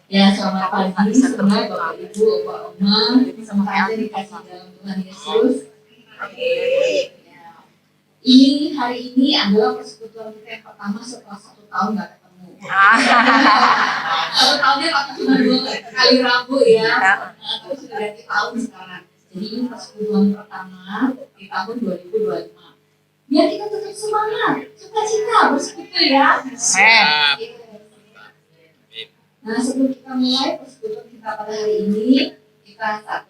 Ya, selamat pagi semua Bapak Ibu, Bapak Oma, semoga aja dikasih dalam Tuhan Yesus. Ya. Ini hari ini adalah persekutuan kita yang pertama setelah 1 tahun nggak ketemu. 1 tahunnya cuma 2 kali Rabu ya, terus sudah ganti tahun sekarang. Jadi ini persekutuan pertama di tahun 2025. Biar kita tetap semangat, sukacita bersekutu ya. Nah, sebelum kita mulai persekutuan kita pada hari ini, kita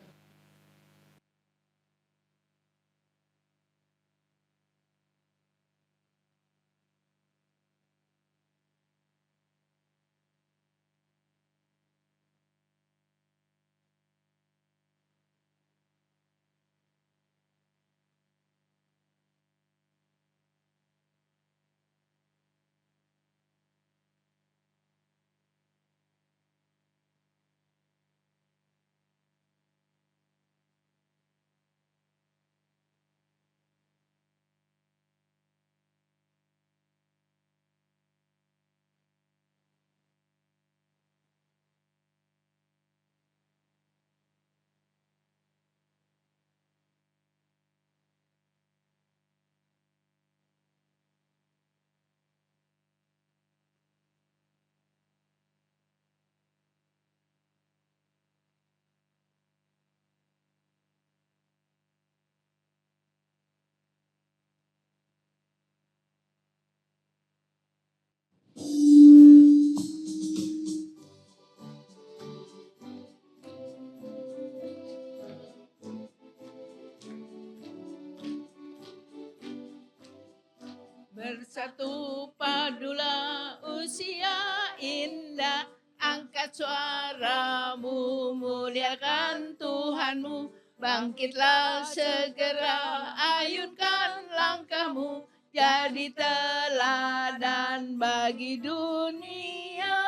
bersatu padulah usia indah, angkat suaramu, muliakan Tuhanmu, bangkitlah segera, ayunkan langkahmu, jadi teladan bagi dunia.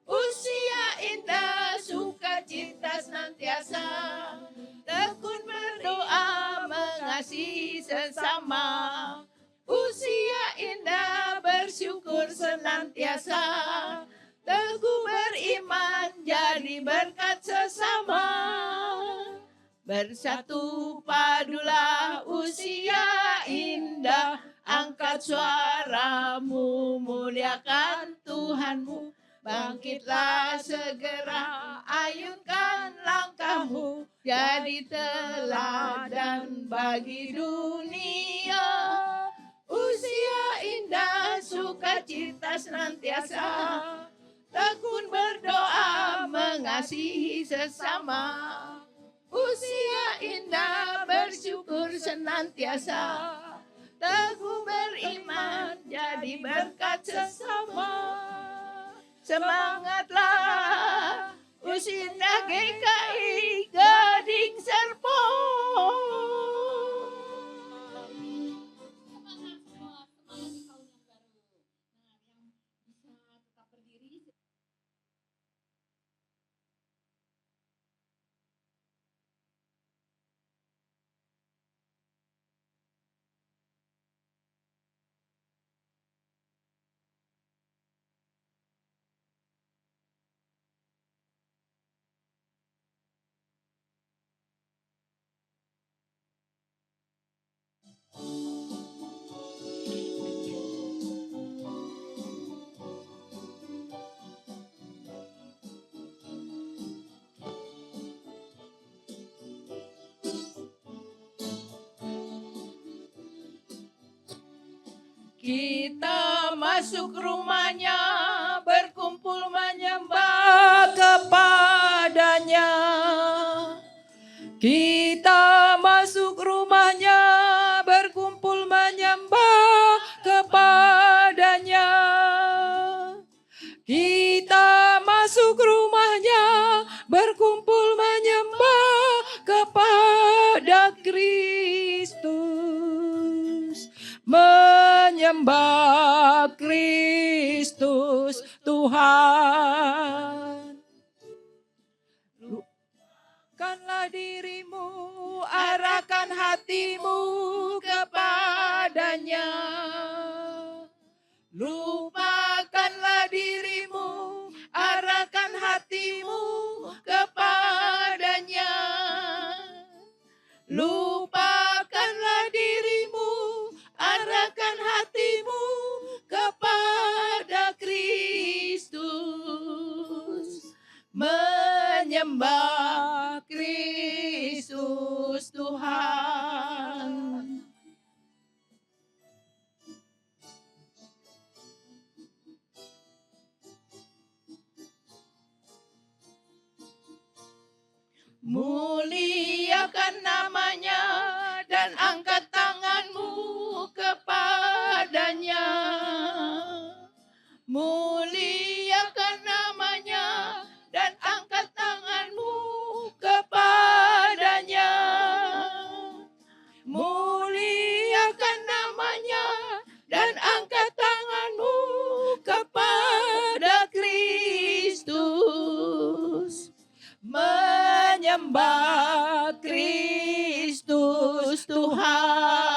Usia indah, sukacita senantiasa, tekun berdoa, mengasihi sesama. Usia indah, bersyukur senantiasa, teguh beriman, jadi berkat sesama. Bersatu padulah usia indah, angkat suaramu, muliakan Tuhanmu, bangkitlah segera, ayunkan langkahmu, jadi teladan bagi dunia. Usia indah, sukacita senantiasa, tekun berdoa, mengasihi sesama. Usia indah, bersyukur senantiasa, teguh beriman, jadi berkat sesama. Semangatlah usia GKI Gading Serpong. Kita masuk rumahnya, berkumpul menyembah kepadanya. Kita masuk rumahnya, berkumpul menyembah kepadanya. Kita masuk rumahnya, berkumpul menyembah kepada Kristus. Menyembah Kristus Tuhan. Lupakanlah dirimu, arahkan hatimu kepadanya. Lupakanlah dirimu, arahkan hatimu hatimu kepadanya. Lupakanlah dirimu, arahkan hatimu kepada Kristus. Menyembah Kristus Tuhan. Muliakan namanya dan angkat tanganmu kepadanya. Muliakan namanya dan angkat tanganmu kepadanya. Muliakan namanya dan angkat tanganmu kepada Kristus. Menyembah Kristus Tuhan.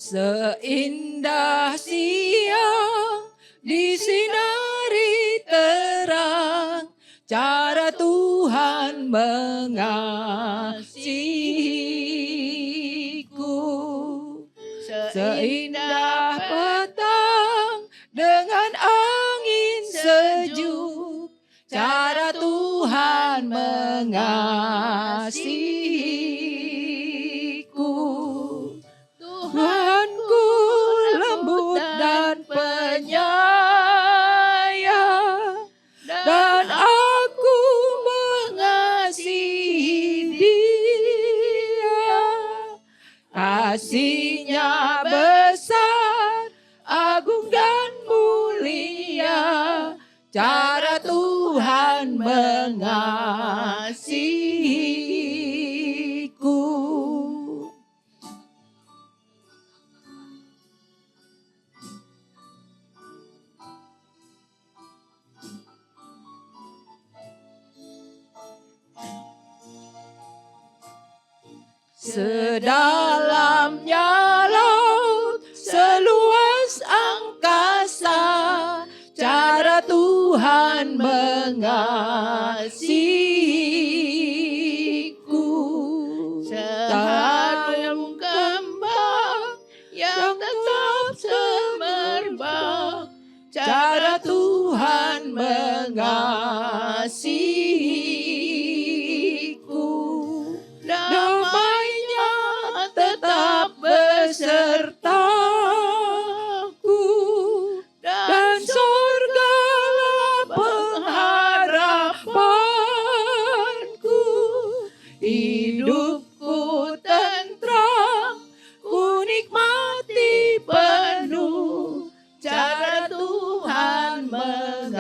Seindah siang disinari terang, cara Tuhan mengasihiku. Seindah petang dengan angin sejuk, cara Tuhan mengasihiku. Tuhanku lembut dan penyayang, dan aku mengasihi Dia. Kasih-Nya besar, agung dan mulia, cara Tuhan mengasihiku. Sedalamnya laut, seluas angkasa, cara Tuhan mengasihiku. Seharum kembang yang tetap semerbak, cara Tuhan mengasihiku. Damai-Nya tetap besertaku, dan surgalah pengharapanku. Hidupku tentram, ku nikmati penuh, cara Tuhan mengasihiku.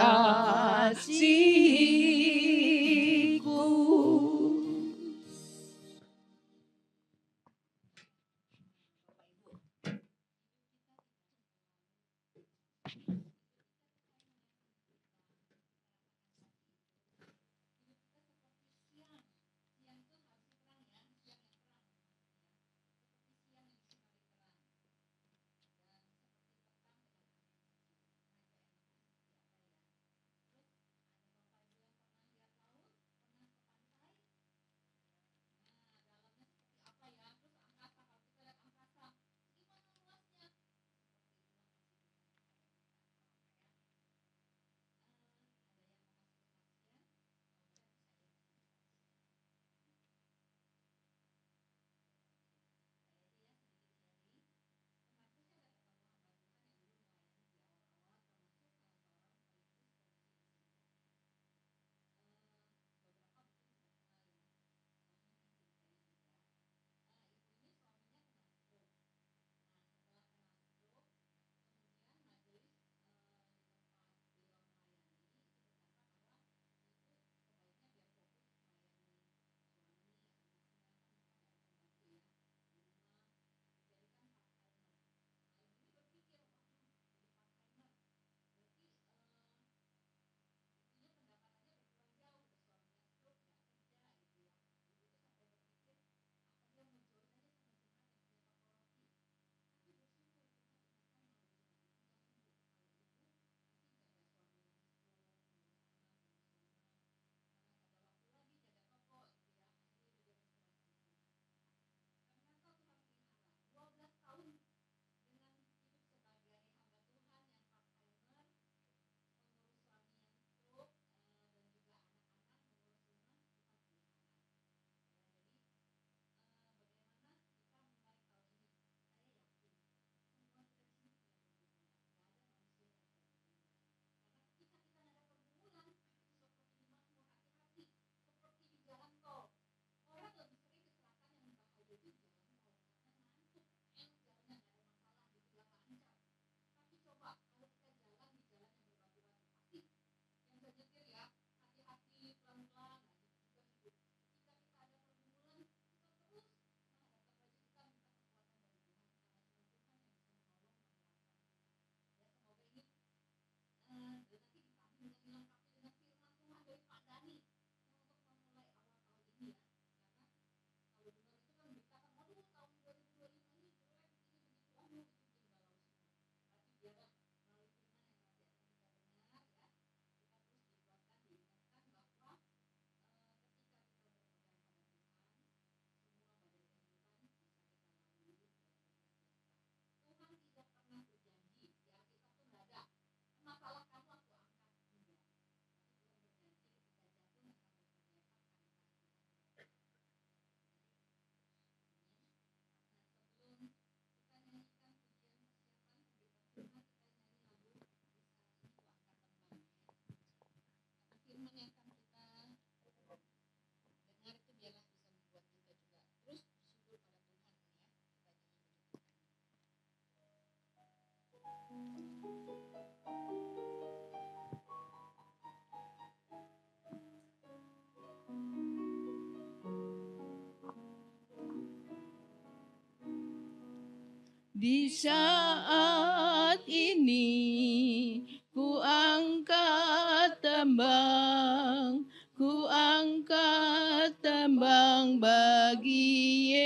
Di saat ini ku angkat tembang, ku angkat tembang bagi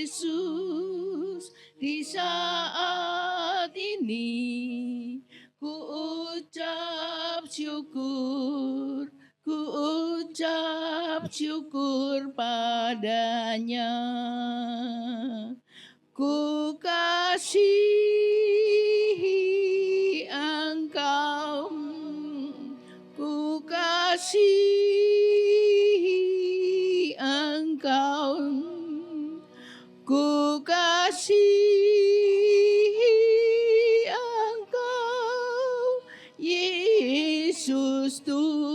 Yesus. Di saat ini ku ucap syukur, ku ucap syukur padanya. Ku kasihi Engkau, ku kasihi Engkau, ku kasihi Engkau, Yesus Tuhanku.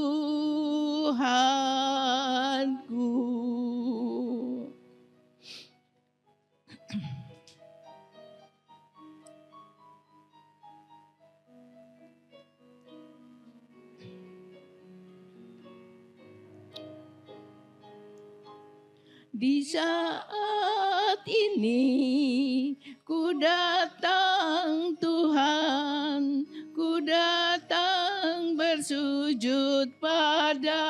Di saat ini ku datang Tuhan, ku datang bersujud padamu.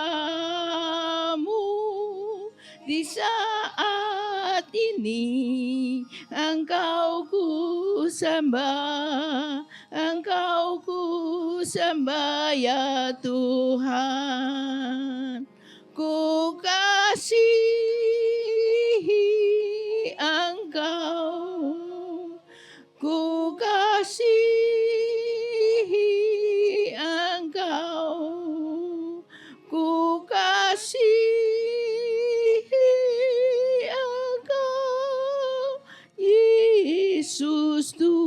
Di saat ini Engkau ku sembah, Engkau ku sembah ya Tuhan. Ku kasihi Engkau, ku kasihi Engkau, ku kasihi Engkau, Yesus Tuhanku.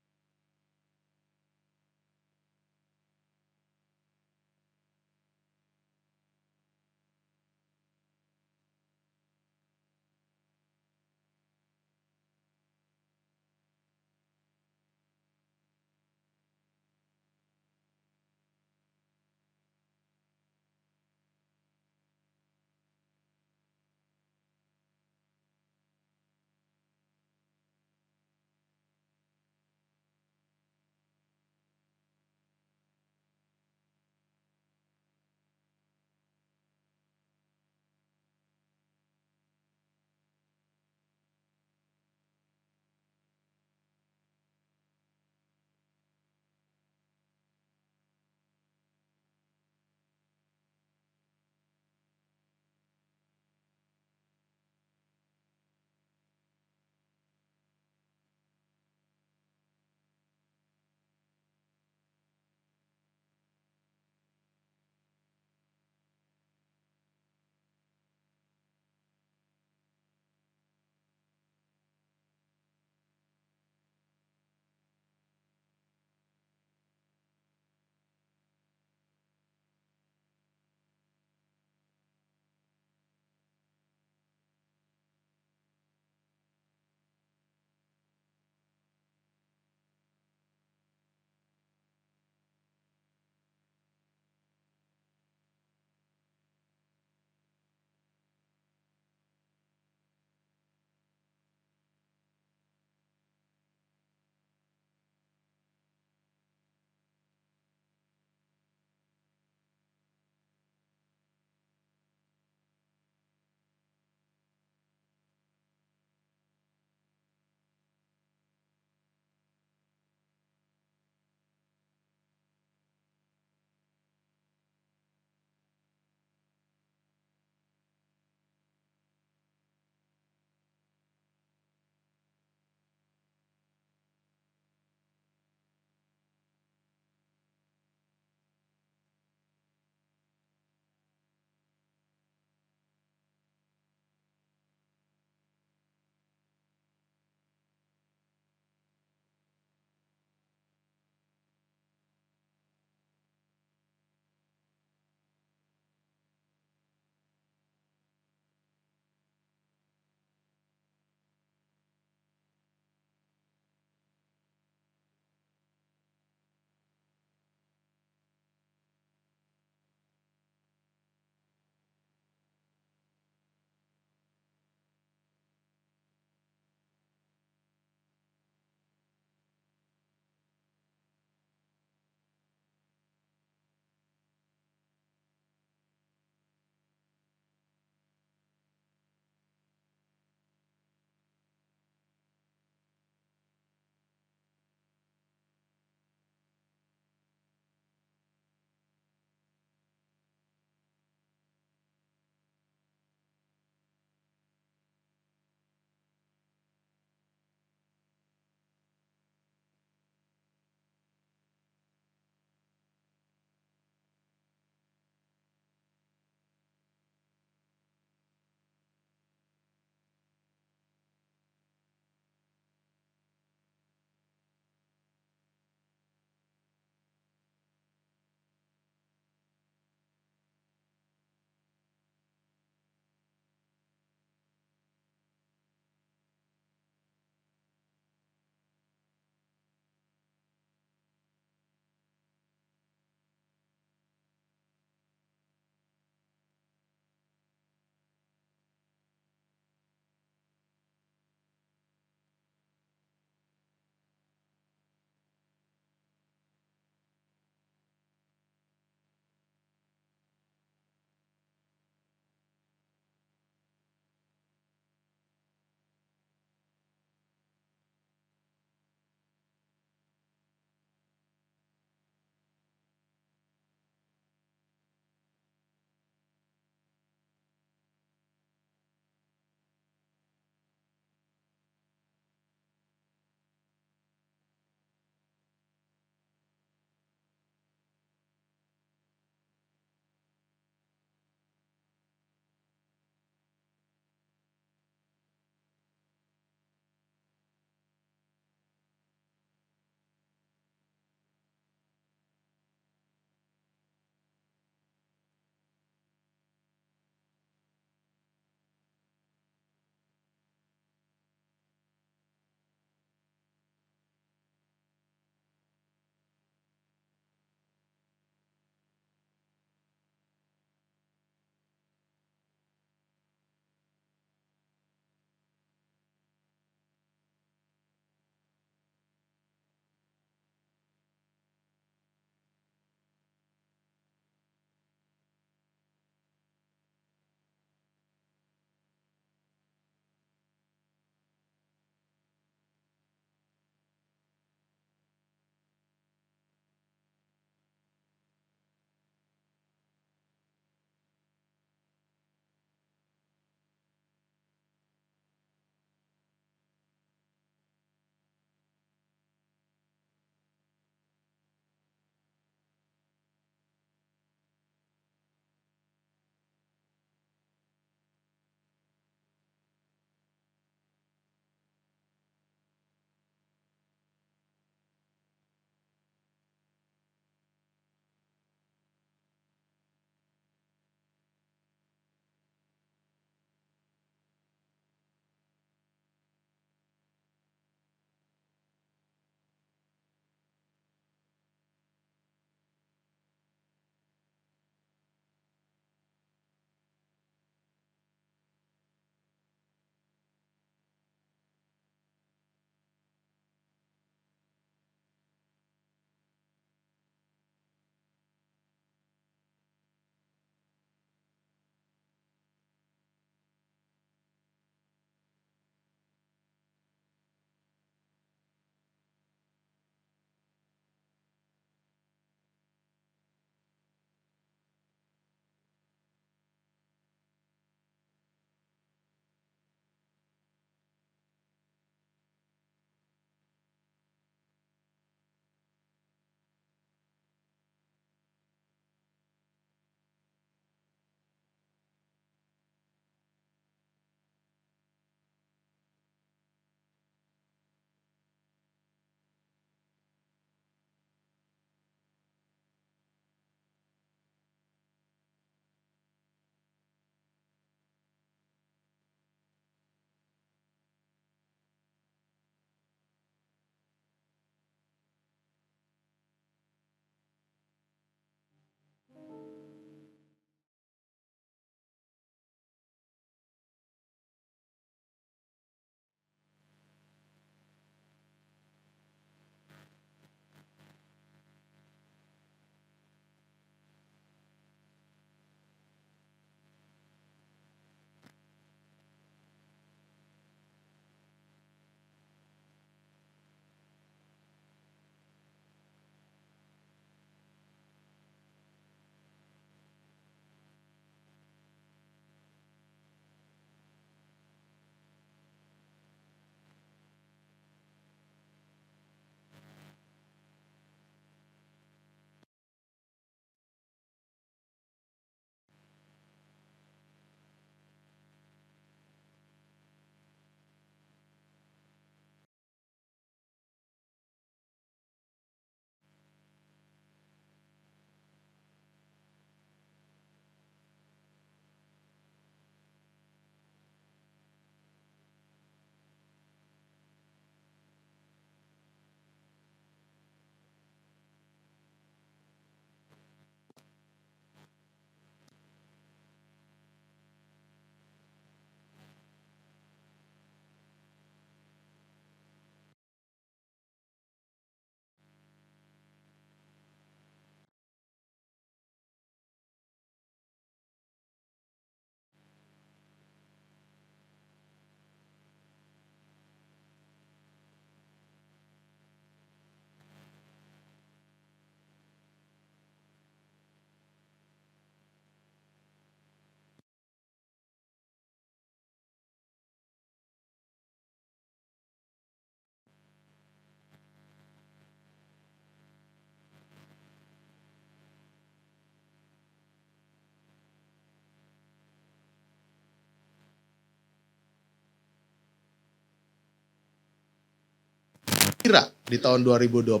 gembira di tahun 2024.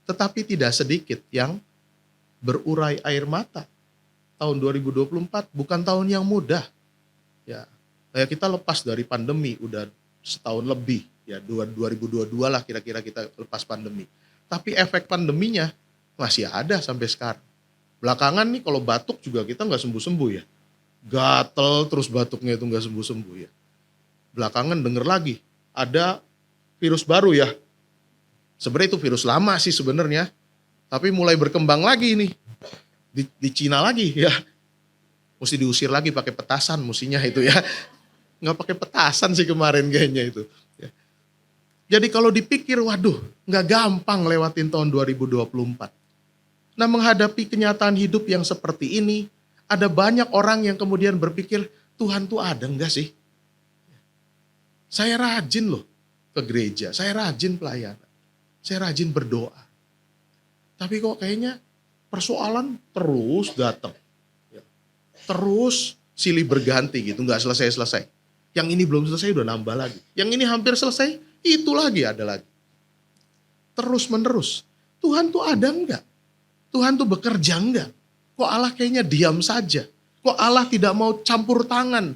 Tetapi tidak sedikit yang berurai air mata. Tahun 2024 bukan tahun yang mudah. Ya, kayak kita lepas dari pandemi udah setahun lebih. Ya, 2022 lah kira-kira kita lepas pandemi. Tapi efek pandeminya masih ada sampai sekarang. Belakangan nih kalau batuk juga kita nggak sembuh-sembuh ya. Gatel terus batuknya itu nggak sembuh-sembuh ya. Belakangan denger lagi ada virus baru ya. Sebenarnya itu virus lama sih sebenarnya, tapi mulai berkembang lagi nih di Cina lagi ya. Mesti diusir lagi pakai petasan mestinya itu ya. Nggak pakai petasan sih kemarin kayaknya itu. Ya. Jadi kalau dipikir, waduh, nggak gampang lewatin tahun 2024. Nah, menghadapi kenyataan hidup yang seperti ini, ada banyak orang yang kemudian berpikir, Tuhan tuh ada nggak sih? Saya rajin loh ke gereja, saya rajin pelayanan, saya rajin berdoa. Tapi kok kayaknya persoalan terus datang. Terus silih berganti gitu, nggak selesai-selesai. Yang ini belum selesai udah nambah lagi. Yang ini hampir selesai, itu lagi ada lagi. Terus menerus. Tuhan tuh ada enggak? Tuhan tuh bekerja enggak? Kok Allah kayaknya diam saja? Kok Allah tidak mau campur tangan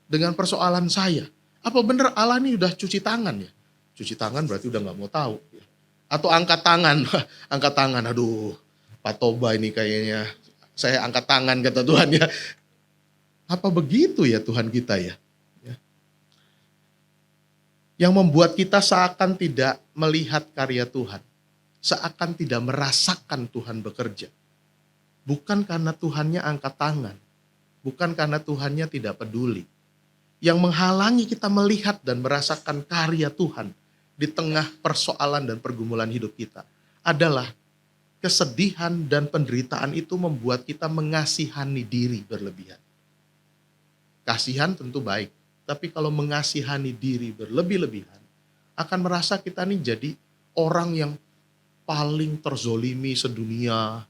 dengan persoalan saya? Apa benar Allah ini udah cuci tangan ya? Cuci tangan berarti udah nggak mau tahu. Ya. Atau angkat tangan, angkat tangan. Aduh, Pak Toba ini kayaknya saya angkat tangan kata Tuhan ya. Apa begitu ya Tuhan kita ya? Yang membuat kita seakan tidak melihat karya Tuhan. Seakan tidak merasakan Tuhan bekerja. Bukan karena Tuhannya angkat tangan. Bukan karena Tuhannya tidak peduli. Yang menghalangi kita melihat dan merasakan karya Tuhan di tengah persoalan dan pergumulan hidup kita adalah kesedihan dan penderitaan itu membuat kita mengasihani diri berlebihan. Kasihan tentu baik, tapi kalau mengasihani diri berlebih-lebihan, akan merasa kita nih jadi orang yang paling terzolimi sedunia,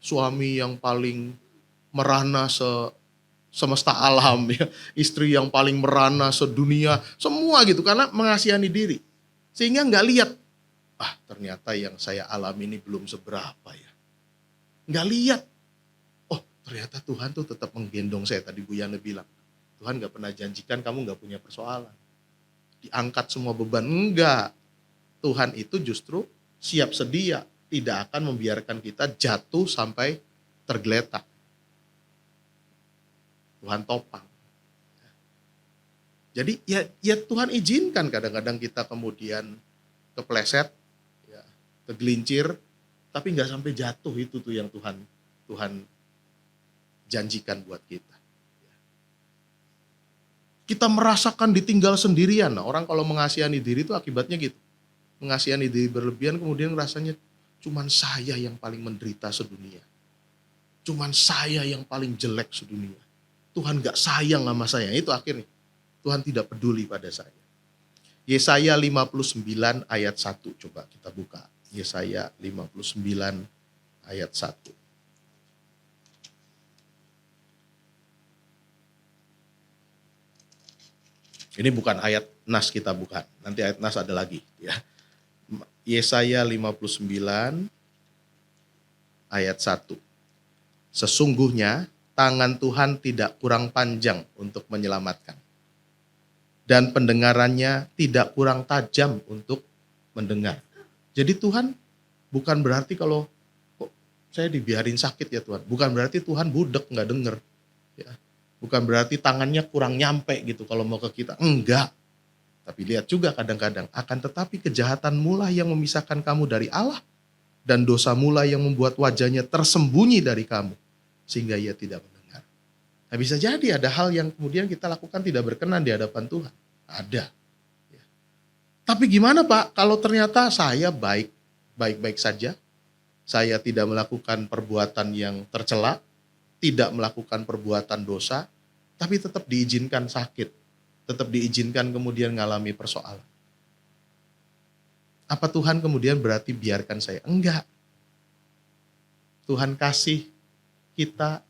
suami yang paling merana semesta alam, ya, istri yang paling merana sedunia, semua gitu, karena mengasihani diri. Sehingga nggak lihat, ternyata yang saya alami ini belum seberapa ya. Nggak lihat, ternyata Tuhan tuh tetap menggendong saya, tadi Bu Yana bilang. Tuhan gak pernah janjikan kamu gak punya persoalan. Diangkat semua beban, enggak. Tuhan itu justru siap sedia, tidak akan membiarkan kita jatuh sampai tergeletak. Tuhan topang. Jadi ya Tuhan izinkan kadang-kadang kita kemudian kepleset, ya, kegelincir, tapi gak sampai jatuh itu tuh yang Tuhan janjikan buat kita. Kita merasakan ditinggal sendirian. Nah, orang kalau mengasihani diri itu akibatnya gitu. Mengasihani diri berlebihan kemudian rasanya cuman saya yang paling menderita sedunia. Cuman saya yang paling jelek sedunia. Tuhan gak sayang sama saya. Itu akhirnya. Tuhan tidak peduli pada saya. Yesaya 59 ayat 1. Coba kita buka. Yesaya 59 ayat 1. Ini bukan ayat nas kita bukan. Nanti ayat nas ada lagi ya. Yesaya 59 ayat 1. Sesungguhnya tangan Tuhan tidak kurang panjang untuk menyelamatkan. Dan pendengarannya tidak kurang tajam untuk mendengar. Jadi Tuhan bukan berarti kalau kok saya dibiarin sakit ya Tuhan. Bukan berarti Tuhan budek gak denger. Ya. Bukan berarti tangannya kurang nyampe gitu kalau mau ke kita. Enggak. Tapi lihat juga kadang-kadang. Akan tetapi kejahatan mula yang memisahkan kamu dari Allah. Dan dosa mula yang membuat wajahnya tersembunyi dari kamu. Sehingga ia tidak mendengar. Nah bisa jadi ada hal yang kemudian kita lakukan tidak berkenan di hadapan Tuhan. Ada. Ya. Tapi gimana Pak kalau ternyata saya baik-baik saja. Saya tidak melakukan perbuatan yang tercela. Tidak melakukan perbuatan dosa, tapi tetap diizinkan sakit, tetap diizinkan kemudian mengalami persoalan. Apa Tuhan kemudian berarti biarkan saya? Enggak. Tuhan kasih kita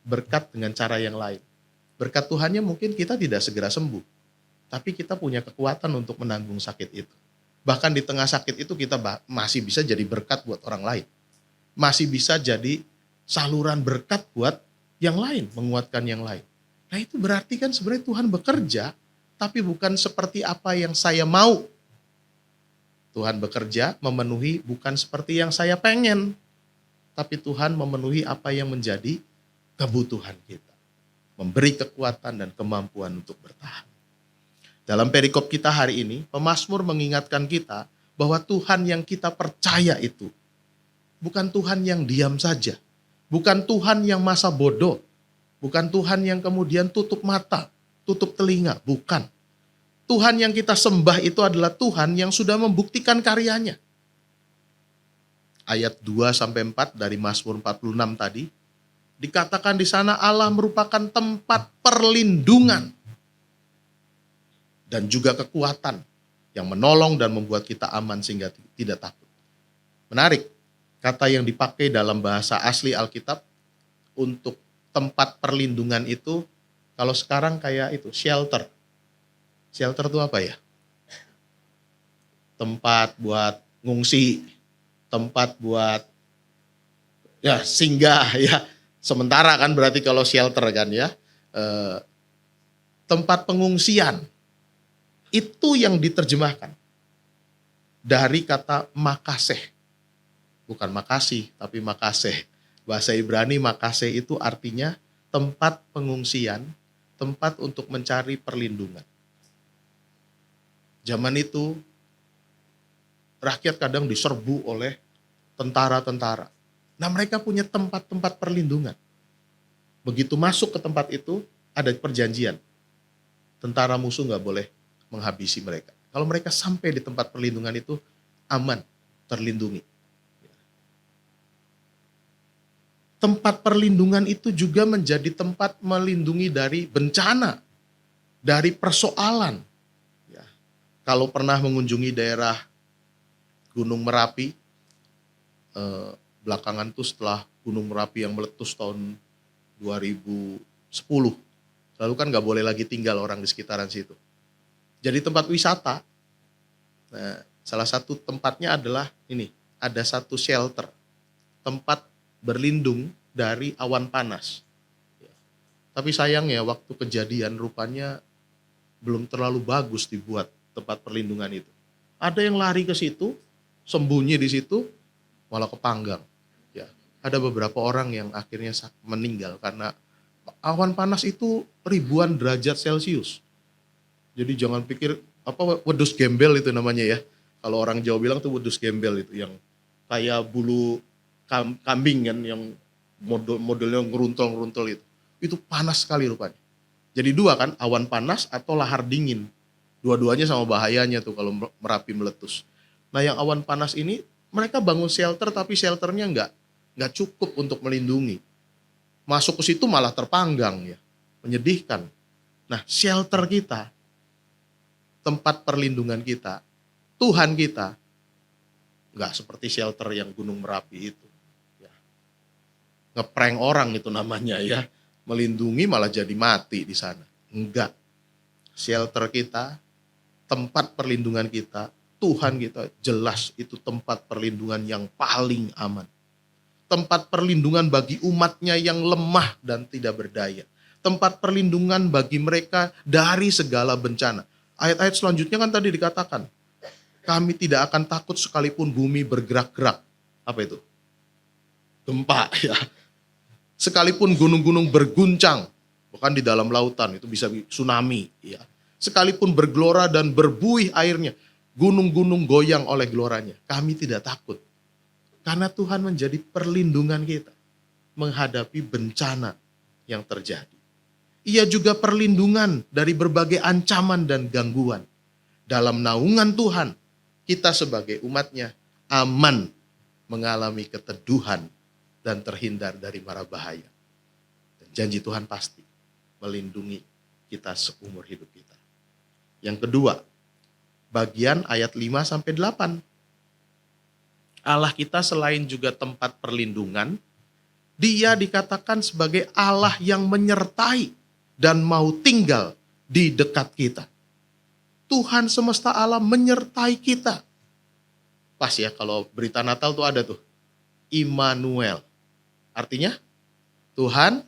berkat dengan cara yang lain. Berkat Tuhannya mungkin kita tidak segera sembuh, tapi kita punya kekuatan untuk menanggung sakit itu. Bahkan di tengah sakit itu kita masih bisa jadi berkat buat orang lain. Masih bisa jadi saluran berkat buat yang lain, menguatkan yang lain. Nah itu berarti kan sebenarnya Tuhan bekerja, tapi bukan seperti apa yang saya mau. Tuhan bekerja memenuhi bukan seperti yang saya pengen, tapi Tuhan memenuhi apa yang menjadi kebutuhan kita. Memberi kekuatan dan kemampuan untuk bertahan. Dalam perikop kita hari ini, pemazmur mengingatkan kita bahwa Tuhan yang kita percaya itu bukan Tuhan yang diam saja. Bukan Tuhan yang masa bodoh. Bukan Tuhan yang kemudian tutup mata, tutup telinga. Bukan. Tuhan yang kita sembah itu adalah Tuhan yang sudah membuktikan karyanya. Ayat 2-4 dari Mazmur 46 tadi, dikatakan di sana Allah merupakan tempat perlindungan dan juga kekuatan yang menolong dan membuat kita aman sehingga tidak takut. Menarik, kata yang dipakai dalam bahasa asli Alkitab untuk tempat perlindungan itu, kalau sekarang kayak itu, shelter. Shelter itu apa ya? Tempat buat ngungsi, tempat buat ya singgah ya. Sementara kan berarti kalau shelter kan ya. Tempat pengungsian. Itu yang diterjemahkan dari kata makaseh. Bukan makasih, tapi makaseh. Bahasa Ibrani makaseh itu artinya tempat pengungsian, tempat untuk mencari perlindungan. Zaman itu, rakyat kadang diserbu oleh tentara-tentara. Nah mereka punya tempat-tempat perlindungan. Begitu masuk ke tempat itu, ada perjanjian. Tentara musuh nggak boleh menghabisi mereka. Kalau mereka sampai di tempat perlindungan itu, aman, terlindungi. Tempat perlindungan itu juga menjadi tempat melindungi dari bencana, dari persoalan. Ya. Kalau pernah mengunjungi daerah Gunung Merapi, belakangan itu setelah Gunung Merapi yang meletus tahun 2010, lalu kan nggak boleh lagi tinggal orang di sekitaran situ. Jadi tempat wisata, nah, salah satu tempatnya adalah ini, ada satu shelter, tempat berlindung dari awan panas. Ya. Tapi sayangnya waktu kejadian rupanya belum terlalu bagus dibuat tempat perlindungan itu. Ada yang lari ke situ, sembunyi di situ, malah kepanggang. Ya. Ada beberapa orang yang akhirnya meninggal karena awan panas itu ribuan derajat Celcius. Jadi jangan pikir apa wedus gembel itu namanya ya. Kalau orang Jawa bilang tuh wedus gembel itu yang kayak bulu kambing kan yang modelnya ngeruntel-ngeruntel itu. Itu panas sekali rupanya. Jadi dua kan, awan panas atau lahar dingin. Dua-duanya sama bahayanya tuh kalau Merapi meletus. Nah yang awan panas ini mereka bangun shelter tapi shelternya nggak cukup untuk melindungi. Masuk ke situ malah terpanggang ya. Menyedihkan. Nah shelter kita, tempat perlindungan kita, Tuhan kita, nggak seperti shelter yang Gunung Merapi itu. Ya. Ngeprank orang itu namanya ya. Melindungi malah jadi mati di sana. Enggak. Shelter kita, tempat perlindungan kita, Tuhan kita jelas itu tempat perlindungan yang paling aman. Tempat perlindungan bagi umatnya yang lemah dan tidak berdaya. Tempat perlindungan bagi mereka dari segala bencana. Ayat-ayat selanjutnya kan tadi dikatakan, kami tidak akan takut sekalipun bumi bergerak-gerak. Apa itu? Gempa ya. Sekalipun gunung-gunung berguncang, bahkan di dalam lautan itu bisa tsunami ya. Sekalipun bergelora dan berbuih airnya, gunung-gunung goyang oleh geloranya, kami tidak takut. Karena Tuhan menjadi perlindungan kita menghadapi bencana yang terjadi. Ia juga perlindungan dari berbagai ancaman dan gangguan. Dalam naungan Tuhan, kita sebagai umatnya aman mengalami keteduhan dan terhindar dari mara bahaya. Dan janji Tuhan pasti melindungi kita seumur hidup kita. Yang kedua, bagian ayat 5-8. Allah kita selain juga tempat perlindungan, Dia dikatakan sebagai Allah yang menyertai dan mau tinggal di dekat kita. Tuhan semesta alam menyertai kita. Pas ya, kalau berita Natal tuh ada tuh, Immanuel. Artinya Tuhan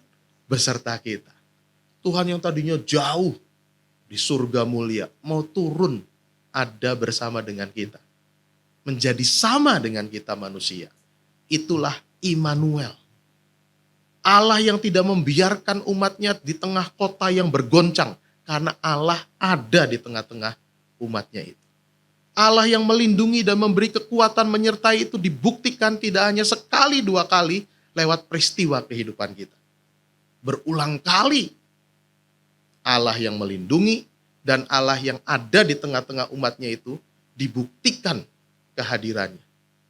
beserta kita. Tuhan yang tadinya jauh di surga mulia, mau turun ada bersama dengan kita. Menjadi sama dengan kita manusia. Itulah Immanuel. Allah yang tidak membiarkan umatnya di tengah kota yang bergoncang. Karena Allah ada di tengah-tengah umatnya itu. Allah yang melindungi dan memberi kekuatan menyertai itu dibuktikan tidak hanya sekali dua kali lewat peristiwa kehidupan kita. Berulang kali Allah yang melindungi dan Allah yang ada di tengah-tengah umatnya itu dibuktikan kehadirannya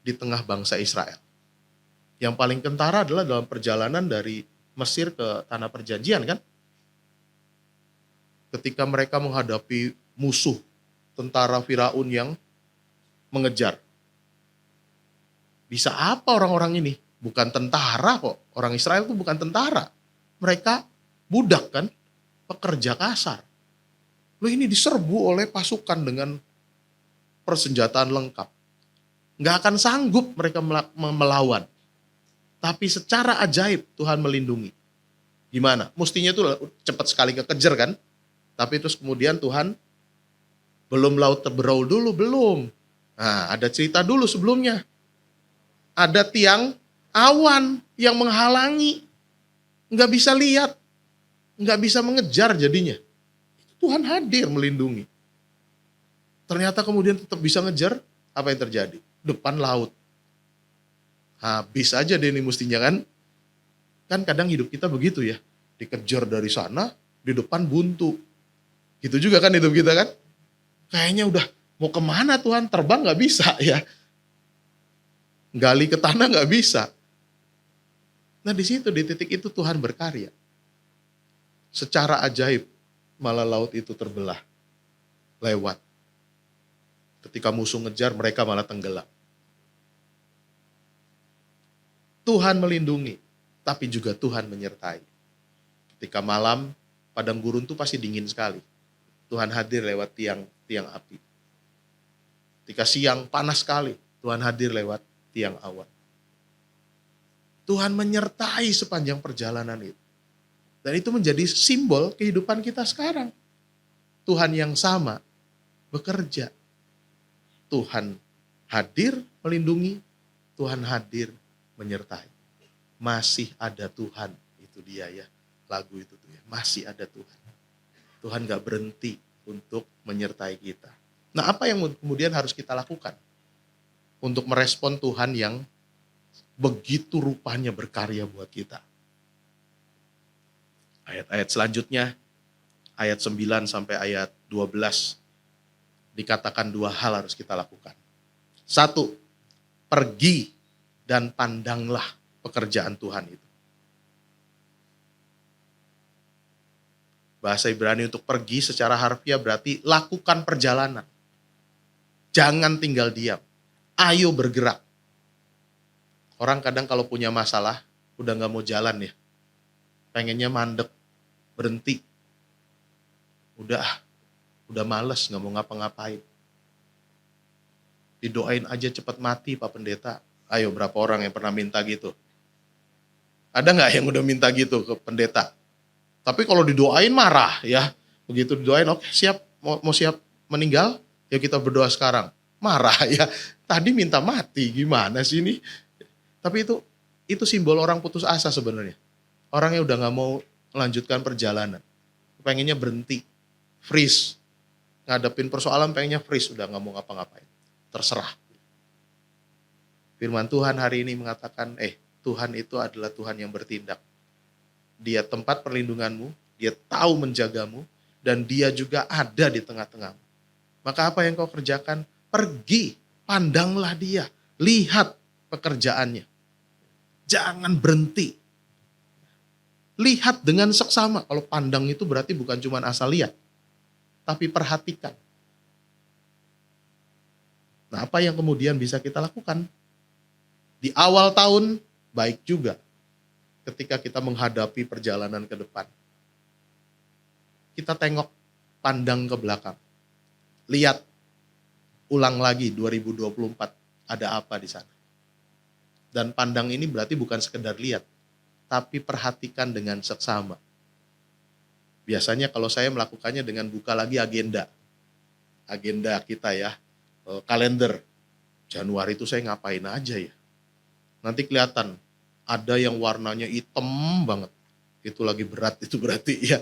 di tengah bangsa Israel. Yang paling kentara adalah dalam perjalanan dari Mesir ke Tanah Perjanjian kan. Ketika mereka menghadapi musuh tentara Firaun yang mengejar. Bisa apa orang-orang ini? Bukan tentara kok. Orang Israel itu bukan tentara. Mereka budak kan, pekerja kasar. Loh, ini diserbu oleh pasukan dengan persenjataan lengkap. Nggak akan sanggup mereka melawan. Tapi secara ajaib Tuhan melindungi. Gimana? Mestinya itu cepat sekali kekejar kan? Tapi terus kemudian Tuhan belum laut terberau dulu, belum. Nah, ada cerita dulu sebelumnya. Ada tiang awan yang menghalangi. Nggak bisa lihat. Nggak bisa mengejar jadinya. Tuhan hadir melindungi. Ternyata kemudian tetap bisa ngejar, apa yang terjadi? Depan laut. Habis aja deh ini mestinya kan. Kan kadang hidup kita begitu ya. Dikejar dari sana, di depan buntu. Gitu juga kan hidup kita kan. Kayaknya udah mau kemana Tuhan, terbang gak bisa ya. Gali ke tanah gak bisa. Nah di situ, di titik itu Tuhan berkarya. Secara ajaib, malah laut itu terbelah. Lewat. Ketika musuh ngejar, mereka malah tenggelam. Tuhan melindungi, tapi juga Tuhan menyertai. Ketika malam, padang gurun itu pasti dingin sekali. Tuhan hadir lewat tiang api. Ketika siang panas sekali, Tuhan hadir lewat tiang awan. Tuhan menyertai sepanjang perjalanan itu. Dan itu menjadi simbol kehidupan kita sekarang. Tuhan yang sama bekerja. Tuhan hadir melindungi, Tuhan hadir menyertai. Masih ada Tuhan, itu dia ya. Lagu itu tuh ya, masih ada Tuhan. Tuhan gak berhenti untuk menyertai kita. Nah, apa yang kemudian harus kita lakukan untuk merespon Tuhan yang begitu rupanya berkarya buat kita? Ayat-ayat selanjutnya, ayat 9 sampai ayat 12, dikatakan dua hal harus kita lakukan. Satu, pergi dan pandanglah pekerjaan Tuhan itu. Bahasa Ibrani untuk pergi secara harfiah berarti lakukan perjalanan. Jangan tinggal diam. Ayo bergerak. Orang kadang kalau punya masalah, udah gak mau jalan ya. Pengennya mandek, berhenti. Udah males, gak mau ngapa-ngapain. Didoain aja cepat mati Pak Pendeta. Ayo, berapa orang yang pernah minta gitu? Ada gak yang udah minta gitu ke pendeta? Tapi kalau didoain marah ya. Begitu didoain, oke siap, mau siap meninggal? Ya kita berdoa sekarang. Marah ya. Tadi minta mati, gimana sih ini? Tapi itu simbol orang putus asa sebenarnya. Orangnya udah gak mau melanjutkan perjalanan. Pengennya berhenti, freeze. Ngadepin persoalan pengennya freeze, udah gak mau ngapa-ngapain. Terserah. Firman Tuhan hari ini mengatakan, Tuhan itu adalah Tuhan yang bertindak. Dia tempat perlindunganmu, dia tahu menjagamu, dan dia juga ada di tengah-tengahmu. Maka apa yang kau kerjakan? Pergi, pandanglah dia, lihat pekerjaannya. Jangan berhenti. Lihat dengan seksama. Kalau pandang itu berarti bukan cuma asal lihat, tapi perhatikan. Nah, apa yang kemudian bisa kita lakukan? Di awal tahun, baik juga ketika kita menghadapi perjalanan ke depan. Kita tengok, pandang ke belakang. Lihat, ulang lagi 2024. ada apa di sana. Dan pandang ini berarti bukan sekedar lihat, tapi perhatikan dengan seksama. Biasanya kalau saya melakukannya dengan buka lagi agenda kita ya, kalender. Januari itu saya ngapain aja ya. Nanti kelihatan ada yang warnanya hitam banget. Itu lagi berat, itu berarti ya.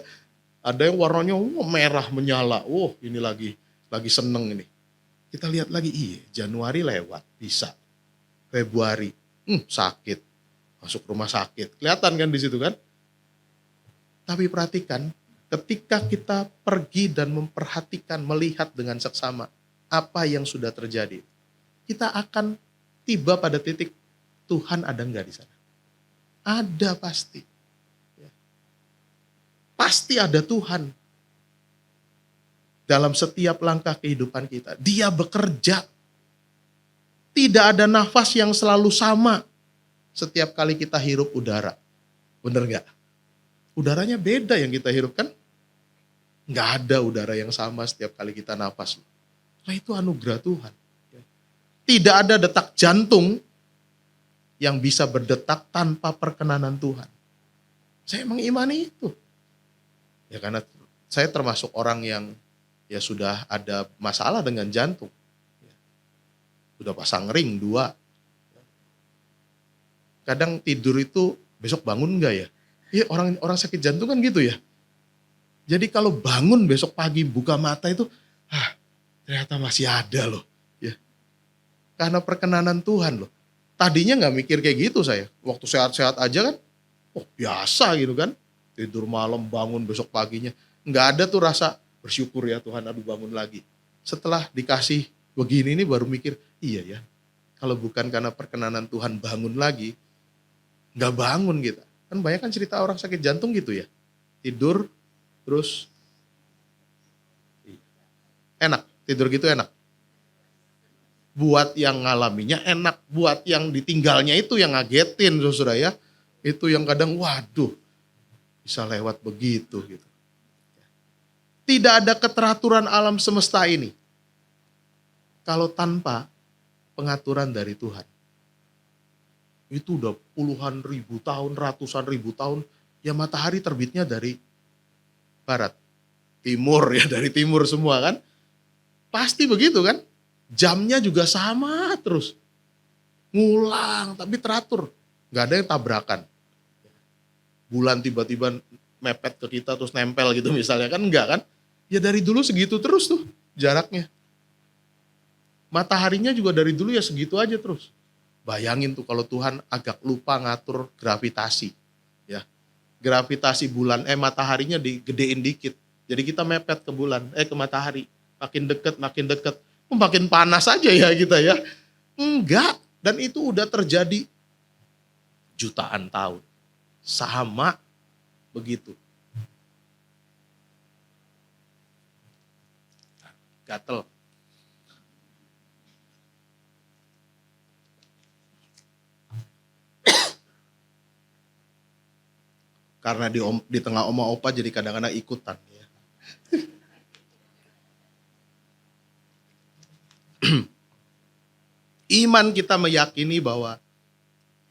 Ada yang warnanya merah menyala. Ini lagi seneng ini. Kita lihat lagi, Januari lewat, bisa. Februari, sakit. Masuk rumah sakit. Kelihatan kan di situ kan? Tapi perhatikan, ketika kita pergi dan memperhatikan, melihat dengan seksama apa yang sudah terjadi, kita akan tiba pada titik Tuhan ada enggak di sana? Ada pasti. Pasti ada Tuhan dalam setiap langkah kehidupan kita. Dia bekerja. Tidak ada nafas yang selalu sama setiap kali kita hirup udara. Bener nggak? Udaranya beda yang kita hirup kan? Nggak ada udara yang sama setiap kali kita nafas. Nah, itu anugerah Tuhan. Tidak ada detak jantung yang bisa berdetak tanpa perkenanan Tuhan. Saya mengimani itu. Ya karena saya termasuk orang yang ya sudah ada masalah dengan jantung. Sudah pasang ring 2. Kadang tidur itu besok bangun enggak ya? Iya, orang sakit jantung kan gitu ya. Jadi kalau bangun besok pagi buka mata itu, ternyata masih ada loh. Ya. Karena perkenanan Tuhan loh. Tadinya nggak mikir kayak gitu saya. Waktu sehat-sehat aja kan, biasa gitu kan. Tidur malam, bangun besok paginya. Nggak ada tuh rasa bersyukur ya Tuhan, aduh bangun lagi. Setelah dikasih begini ini baru mikir, iya ya. Kalau bukan karena perkenanan Tuhan bangun lagi, nggak bangun kita. Kan banyak kan cerita orang sakit jantung gitu ya. Tidur, terus enak. Tidur gitu enak. Buat yang ngalaminya enak. Buat yang ditinggalnya itu yang ngagetin, saudara ya. Itu yang kadang, waduh, bisa lewat begitu gitu. Tidak ada keteraturan alam semesta ini kalau tanpa pengaturan dari Tuhan. Itu udah puluhan ribu tahun, ratusan ribu tahun, ya matahari terbitnya dari barat, timur ya, dari timur semua kan. Pasti begitu kan. Jamnya juga sama terus. Ngulang tapi teratur. Gak ada yang tabrakan. Bulan tiba-tiba mepet ke kita terus nempel gitu misalnya kan, enggak kan? Ya dari dulu segitu terus tuh jaraknya. Mataharinya juga dari dulu ya segitu aja terus. Bayangin tuh kalau Tuhan agak lupa ngatur gravitasi. Ya. Gravitasi bulan, mataharinya digedein dikit. Jadi kita mepet ke bulan, ke matahari. Makin deket, makin panas aja ya kita ya. Enggak, dan itu udah terjadi jutaan tahun. Sama begitu. Gatel. Karena di tengah oma opa jadi kadang-kadang ikutan ya. Iman kita meyakini bahwa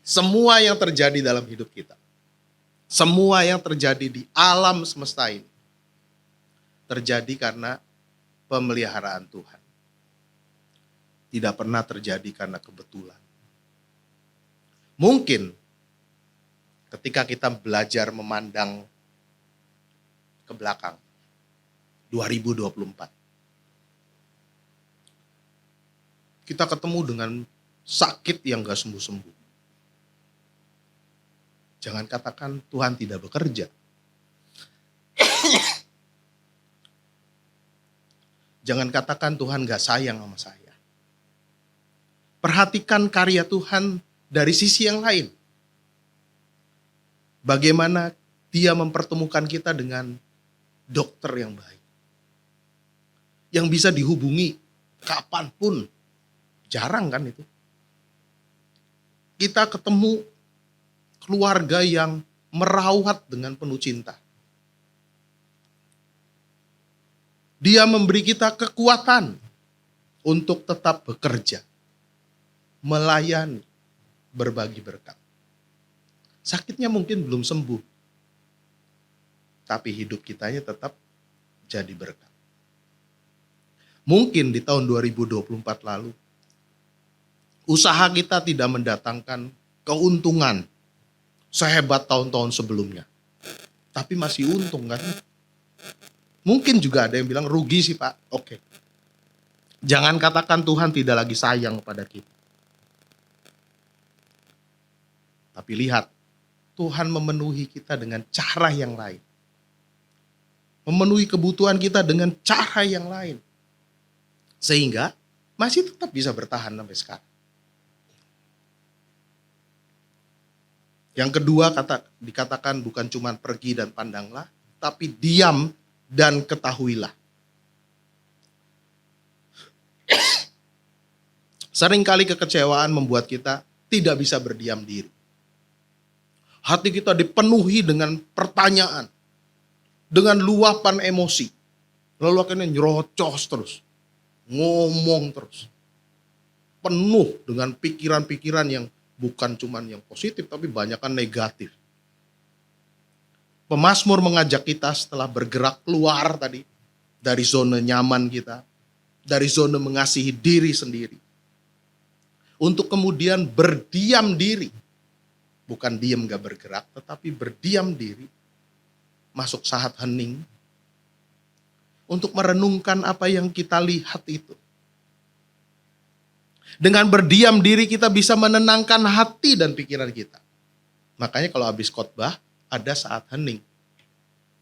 semua yang terjadi dalam hidup kita, semua yang terjadi di alam semesta ini, terjadi karena pemeliharaan Tuhan. Tidak pernah terjadi karena kebetulan. Mungkin ketika kita belajar memandang ke belakang, 2024. Kita ketemu dengan sakit yang gak sembuh-sembuh. Jangan katakan Tuhan tidak bekerja. Jangan katakan Tuhan gak sayang sama saya. Perhatikan karya Tuhan dari sisi yang lain. Bagaimana Dia mempertemukan kita dengan dokter yang baik. Yang bisa dihubungi kapanpun. Jarang kan itu. Kita ketemu keluarga yang merawat dengan penuh cinta. Dia memberi kita kekuatan untuk tetap bekerja. melayani, berbagi berkat. Sakitnya mungkin belum sembuh, tapi hidup kitanya tetap jadi berkat. Mungkin di tahun 2024 lalu, usaha kita tidak mendatangkan keuntungan sehebat tahun-tahun sebelumnya. Tapi masih untung kan? Mungkin juga ada yang bilang rugi sih Pak. Oke. Jangan katakan Tuhan tidak lagi sayang pada kita. Tapi lihat, Tuhan memenuhi kita dengan cara yang lain. Memenuhi kebutuhan kita dengan cara yang lain. Sehingga masih tetap bisa bertahan sampai sekarang. Yang kedua dikatakan bukan cuma pergi dan pandanglah, tapi diam dan ketahuilah. Seringkali kekecewaan membuat kita tidak bisa berdiam diri. Hati kita dipenuhi dengan pertanyaan, dengan luapan emosi. Lalu akhirnya nyerocos terus, ngomong terus. Penuh dengan pikiran-pikiran yang bukan cuma yang positif, tapi banyakkan negatif. Pemazmur mengajak kita setelah bergerak keluar tadi, dari zona nyaman kita, dari zona mengasihi diri sendiri. Untuk kemudian berdiam diri. Bukan diam gak bergerak, tetapi berdiam diri. Masuk saat hening. Untuk merenungkan apa yang kita lihat itu. Dengan berdiam diri kita bisa menenangkan hati dan pikiran kita. Makanya kalau habis khotbah, ada saat hening.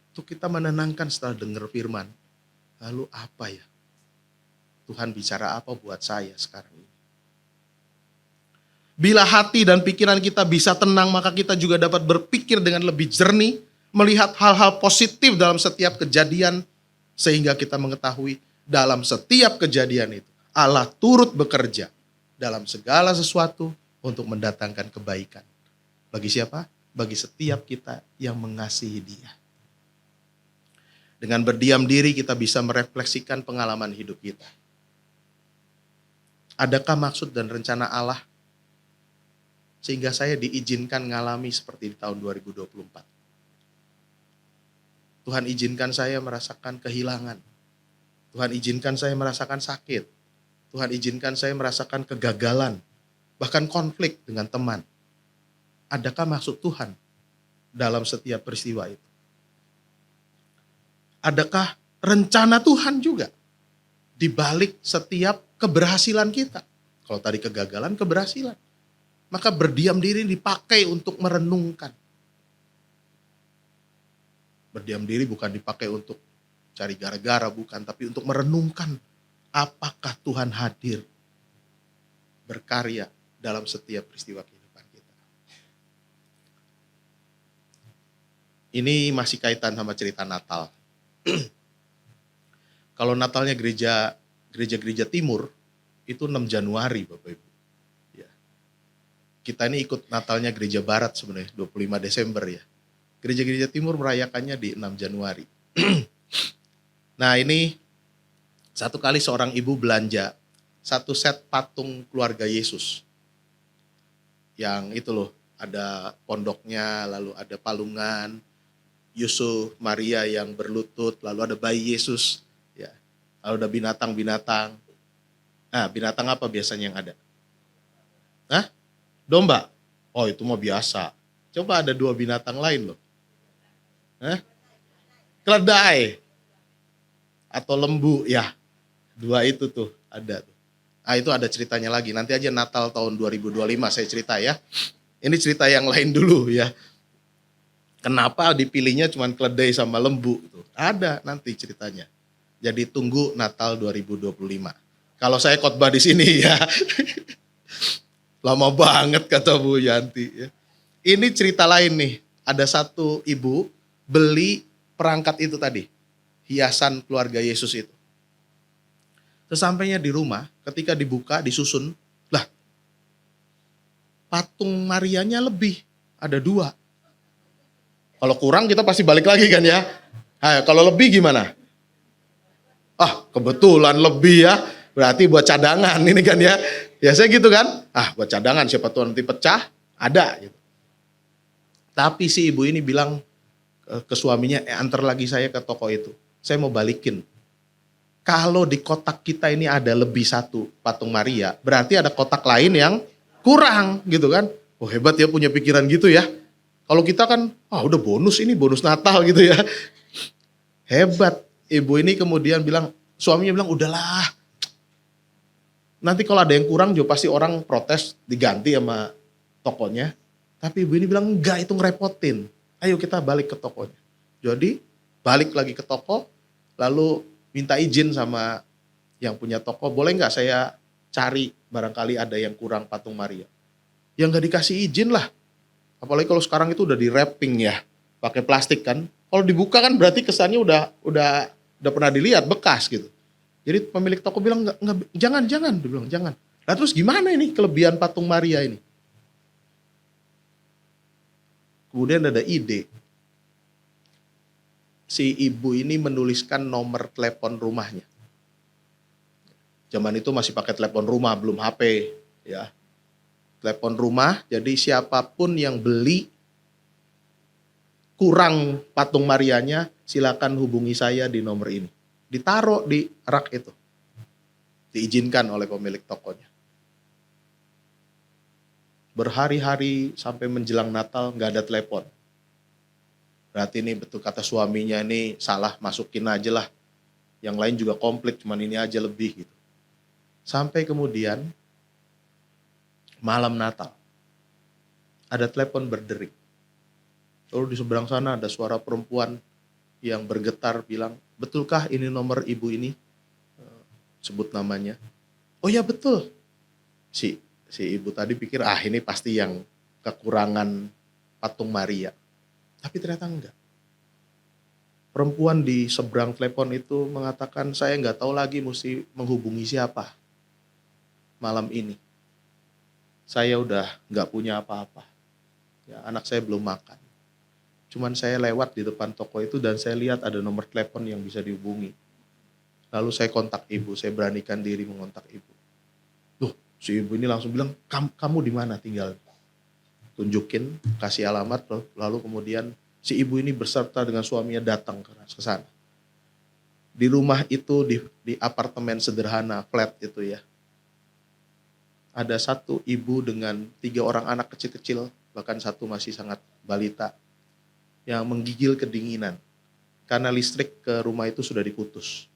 Untuk kita menenangkan setelah dengar firman. Lalu apa ya? Tuhan bicara apa buat saya sekarang ini? Bila hati dan pikiran kita bisa tenang, maka kita juga dapat berpikir dengan lebih jernih, melihat hal-hal positif dalam setiap kejadian, sehingga kita mengetahui dalam setiap kejadian itu, Allah turut bekerja dalam segala sesuatu untuk mendatangkan kebaikan. Bagi siapa? Bagi setiap kita yang mengasihi Dia. Dengan berdiam diri kita bisa merefleksikan pengalaman hidup kita. Adakah maksud dan rencana Allah sehingga saya diizinkan ngalami seperti di tahun 2024. Tuhan izinkan saya merasakan kehilangan. Tuhan izinkan saya merasakan sakit. Tuhan izinkan saya merasakan kegagalan. Bahkan konflik dengan teman. Adakah maksud Tuhan dalam setiap peristiwa itu? Adakah rencana Tuhan juga di balik setiap keberhasilan kita? Kalau tadi kegagalan, keberhasilan. Maka berdiam diri dipakai untuk merenungkan. Berdiam diri bukan dipakai untuk cari gara-gara, bukan. Tapi untuk merenungkan apakah Tuhan hadir berkarya dalam setiap peristiwa kehidupan kita. Ini masih kaitan sama cerita Natal. Kalau Natalnya gereja timur, itu 6 Januari Bapak Ibu. Kita ini ikut Natalnya gereja barat sebenarnya, 25 Desember ya. Gereja-gereja timur merayakannya di 6 Januari. Nah ini, satu kali seorang ibu belanja 1 set patung keluarga Yesus. Yang itu loh, ada pondoknya, lalu ada palungan, Yusuf, Maria yang berlutut, lalu ada bayi Yesus. Ya. Lalu ada binatang-binatang. Nah binatang apa biasanya yang ada? Hah? Domba? Oh itu mah biasa. Coba ada 2 binatang lain loh. Keledai. Atau lembu. Ya, 2 itu tuh ada. Ah itu ada ceritanya lagi. Nanti aja Natal tahun 2025 saya cerita ya. Ini cerita yang lain dulu ya. Kenapa dipilihnya cuma keledai sama lembu? Ada nanti ceritanya. Jadi tunggu Natal 2025. Kalau saya khotbah di sini ya. Lama banget kata Bu Yanti. Ini cerita lain nih. Ada satu ibu beli perangkat itu tadi. Hiasan keluarga Yesus itu. Sesampainya di rumah, ketika dibuka, disusun. Lah, patung Marianya lebih. Ada 2. Kalau kurang kita pasti balik lagi kan ya. Kalau lebih gimana? Ah, kebetulan lebih ya. Berarti buat cadangan ini kan ya. Biasanya gitu kan. Buat cadangan, siapa tahu nanti pecah, ada gitu. Tapi si ibu ini bilang ke suaminya, antar lagi saya ke toko itu. Saya mau balikin. Kalau di kotak kita ini ada lebih satu patung Maria, berarti ada kotak lain yang kurang gitu kan. Oh hebat ya punya pikiran gitu ya. Kalau kita kan, udah bonus ini, bonus Natal gitu ya. Hebat. Ibu ini kemudian bilang, suaminya bilang, udahlah. Nanti kalau ada yang kurang juga pasti orang protes, diganti sama tokonya. Tapi ibu ini bilang, enggak, itu ngerepotin. Ayo kita balik ke tokonya. Jadi balik lagi ke toko, lalu minta izin sama yang punya toko, boleh nggak saya cari barangkali ada yang kurang patung Maria. Yang nggak dikasih izin lah. Apalagi kalau sekarang itu udah di wrapping ya, pakai plastik kan. Kalau dibuka kan berarti kesannya udah pernah dilihat bekas gitu. Jadi pemilik toko bilang nggak, jangan, dia bilang jangan. Nah terus gimana ini kelebihan patung Maria ini? Kemudian ada ide. Si ibu ini menuliskan nomor telepon rumahnya. Zaman itu masih pakai telepon rumah, belum HP ya. Telepon rumah, jadi siapapun yang beli kurang patung Marianya, silakan hubungi saya di nomor ini. Ditaruh di rak itu. Diizinkan oleh pemilik tokonya. Berhari-hari sampai menjelang Natal nggak ada telepon. Berarti ini betul kata suaminya ini salah, masukin aja lah. Yang lain juga komplit, cuman ini aja lebih gitu. Sampai kemudian malam Natal ada telepon berdering. Lalu di seberang sana ada suara perempuan yang bergetar bilang, betulkah ini nomor ibu ini? Sebut namanya. Oh ya betul. Si ibu tadi pikir ini pasti yang kekurangan patung Maria. Tapi ternyata enggak. Perempuan di seberang telepon itu mengatakan, saya nggak tahu lagi mesti menghubungi siapa malam ini. Saya udah nggak punya apa-apa. Ya, anak saya belum makan. Cuman saya lewat di depan toko itu dan saya lihat ada nomor telepon yang bisa dihubungi. Lalu saya kontak ibu, saya beranikan diri mengontak ibu. Si ibu ini langsung bilang, kamu di mana tinggal? Tunjukin, kasih alamat, lalu kemudian si ibu ini berserta dengan suaminya datang ke sana. Di rumah itu, di apartemen sederhana, flat itu ya. Ada satu ibu dengan 3 orang anak kecil-kecil, bahkan satu masih sangat balita, yang menggigil kedinginan. Karena listrik ke rumah itu sudah diputus.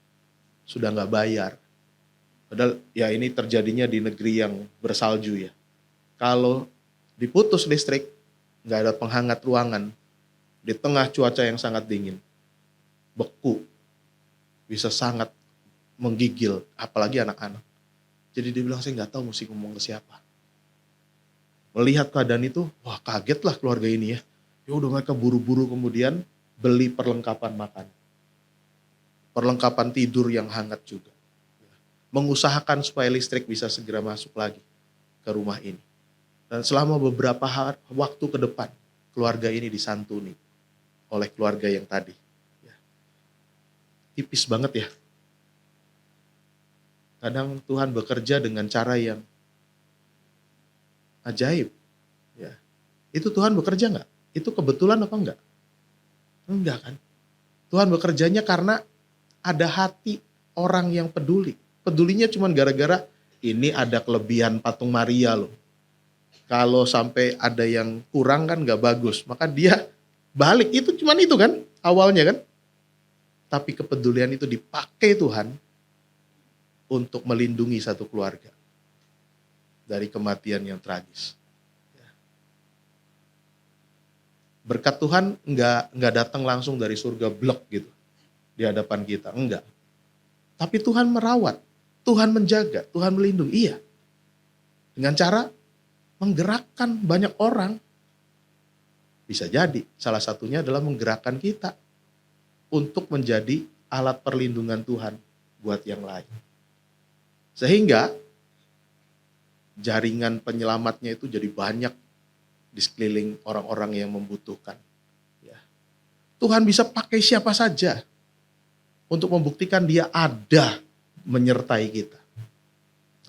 Sudah nggak bayar. Padahal ya ini terjadinya di negeri yang bersalju ya. Kalau diputus listrik, nggak ada penghangat ruangan, di tengah cuaca yang sangat dingin, beku, bisa sangat menggigil, apalagi anak-anak. Jadi dia bilang, saya nggak tahu mesti ngomong ke siapa. Melihat keadaan itu, wah kaget lah keluarga ini ya. Ya udah mereka buru-buru kemudian beli perlengkapan makan. Perlengkapan tidur yang hangat juga. Mengusahakan supaya listrik bisa segera masuk lagi ke rumah ini. Dan selama beberapa waktu ke depan, keluarga ini disantuni oleh keluarga yang tadi. Ya. Tipis banget ya. Kadang Tuhan bekerja dengan cara yang ajaib. Ya. Itu Tuhan bekerja nggak? Itu kebetulan apa enggak? Enggak kan? Tuhan bekerjanya karena ada hati orang yang peduli. Pedulinya cuma gara-gara ini ada kelebihan patung Maria loh. Kalau sampai ada yang kurang kan gak bagus. Maka dia balik. Itu cuman itu kan awalnya kan. Tapi kepedulian itu dipakai Tuhan untuk melindungi satu keluarga dari kematian yang tragis. Berkat Tuhan nggak datang langsung dari surga blek gitu di hadapan kita. Enggak. Tapi Tuhan merawat. Tuhan menjaga. Tuhan melindungi. Iya. Dengan cara menggerakkan banyak orang. Bisa jadi salah satunya adalah menggerakkan kita untuk menjadi alat perlindungan Tuhan buat yang lain. Sehingga jaringan penyelamatnya itu jadi banyak di sekeliling orang-orang yang membutuhkan. Ya. Tuhan bisa pakai siapa saja untuk membuktikan dia ada menyertai kita.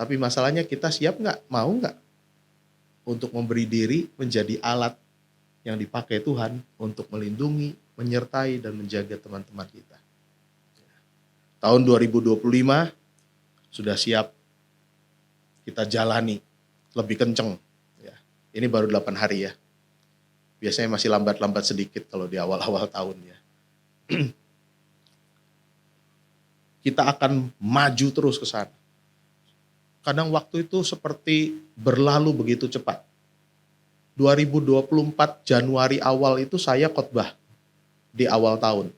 Tapi masalahnya kita siap nggak, mau nggak untuk memberi diri menjadi alat yang dipakai Tuhan untuk melindungi, menyertai, dan menjaga teman-teman kita. Tahun 2025 sudah siap kita jalani lebih kenceng. Ya. Ini baru 8 hari ya. Biasanya masih lambat-lambat sedikit kalau di awal-awal tahun ya. Kita akan maju terus ke sana. Kadang waktu itu seperti berlalu begitu cepat. 2024 Januari awal itu saya khotbah di awal tahun.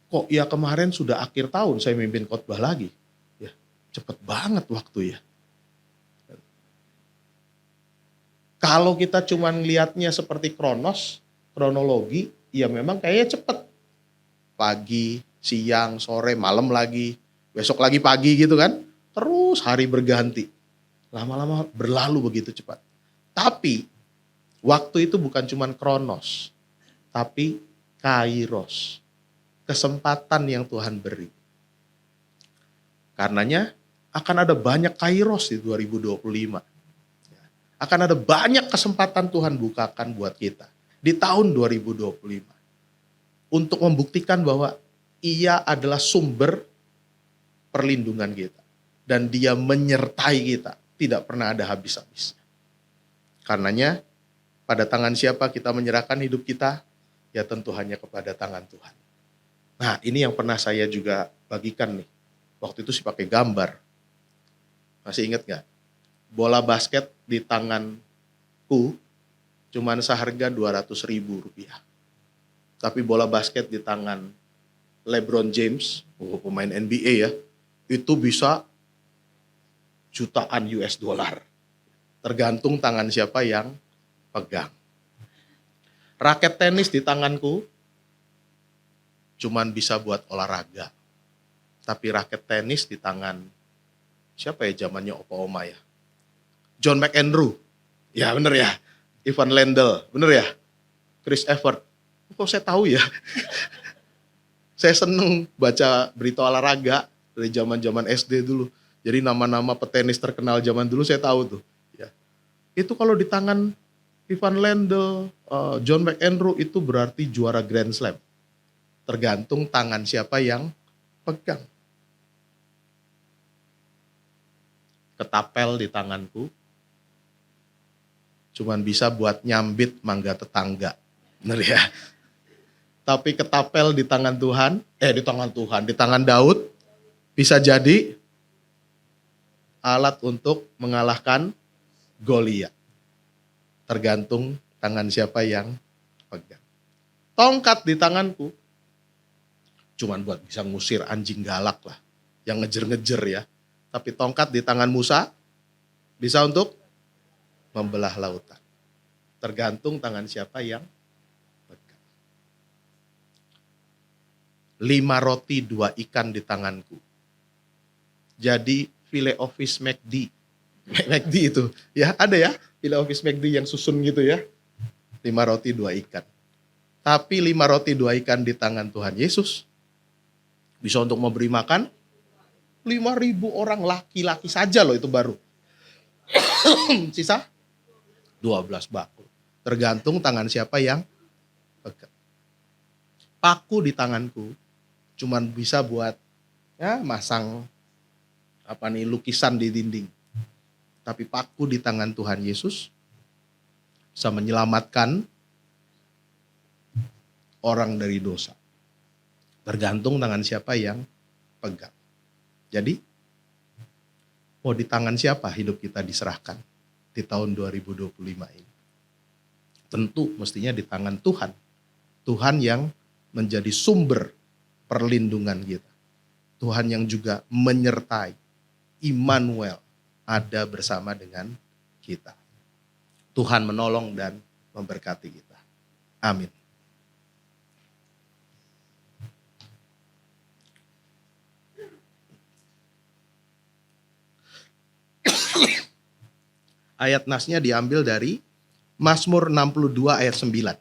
Kok ya kemarin sudah akhir tahun saya mimpin khotbah lagi. Ya, cepet banget waktu ya. Kalau kita cuma lihatnya seperti kronologi, ya memang kayaknya cepet. Pagi, siang, sore, malam lagi, besok lagi pagi gitu kan. Terus hari berganti. Lama-lama berlalu begitu cepat. Tapi waktu itu bukan cuma kronos, tapi kairos. Kesempatan yang Tuhan beri. Karenanya akan ada banyak kairos di 2025. Akan ada banyak kesempatan Tuhan bukakan buat kita di tahun 2025. Untuk membuktikan bahwa Ia adalah sumber perlindungan kita. Dan Dia menyertai kita. Tidak pernah ada habis-habisnya. Karenanya pada tangan siapa kita menyerahkan hidup kita? Ya tentu hanya kepada tangan Tuhan. Nah ini yang pernah saya juga bagikan nih. Waktu itu sih pakai gambar. Masih ingat gak? Bola basket di tanganku cuman seharga 200.000 rupiah. Tapi bola basket di tangan LeBron James, pemain NBA ya, itu bisa jutaan US dollar. Tergantung tangan siapa yang pegang. Raket tenis di tanganku cuman bisa buat olahraga. Tapi raket tenis di tangan siapa ya zamannya opa-oma ya? John McEnroe. Ya bener ya. Ivan Lendl. Bener ya? Chris Evert. Kok saya tahu ya? Saya seneng baca berita olahraga dari zaman-zaman SD dulu. Jadi nama-nama petenis terkenal zaman dulu saya tahu tuh. Ya. Itu kalau di tangan Ivan Lendl, John McEnroe itu berarti juara Grand Slam. Tergantung tangan siapa yang pegang. Ketapel di tanganku cuman bisa buat nyambit mangga tetangga. Bener ya? Tapi ketapel di tangan Tuhan, di tangan Daud bisa jadi alat untuk mengalahkan Goliat. Tergantung tangan siapa yang pegang. Tongkat di tanganku cuman buat bisa ngusir anjing galak lah, yang ngejer-ngejer ya. Tapi tongkat di tangan Musa bisa untuk membelah lautan. Tergantung tangan siapa yang pegang. 5 roti 2 ikan di tanganku. Jadi filet of fish McD. McD itu. Ya ada ya filet of fish McD yang susun gitu ya. 5 roti 2 ikan. Tapi 5 roti 2 ikan di tangan Tuhan Yesus bisa untuk memberi makan 5.000 orang laki-laki saja loh itu baru. Sisa 12 bakul. Tergantung tangan siapa yang pegang. Paku di tanganku cuman bisa buat ya masang lukisan di dinding. Tapi paku di tangan Tuhan Yesus bisa menyelamatkan orang dari dosa. Tergantung tangan siapa yang pegang. Jadi, mau di tangan siapa hidup kita diserahkan di tahun 2025 ini? Tentu mestinya di tangan Tuhan. Tuhan yang menjadi sumber perlindungan kita. Tuhan yang juga menyertai. Immanuel ada bersama dengan kita. Tuhan menolong dan memberkati kita. Amin. Ayat nasnya diambil dari Mazmur 62 ayat 9.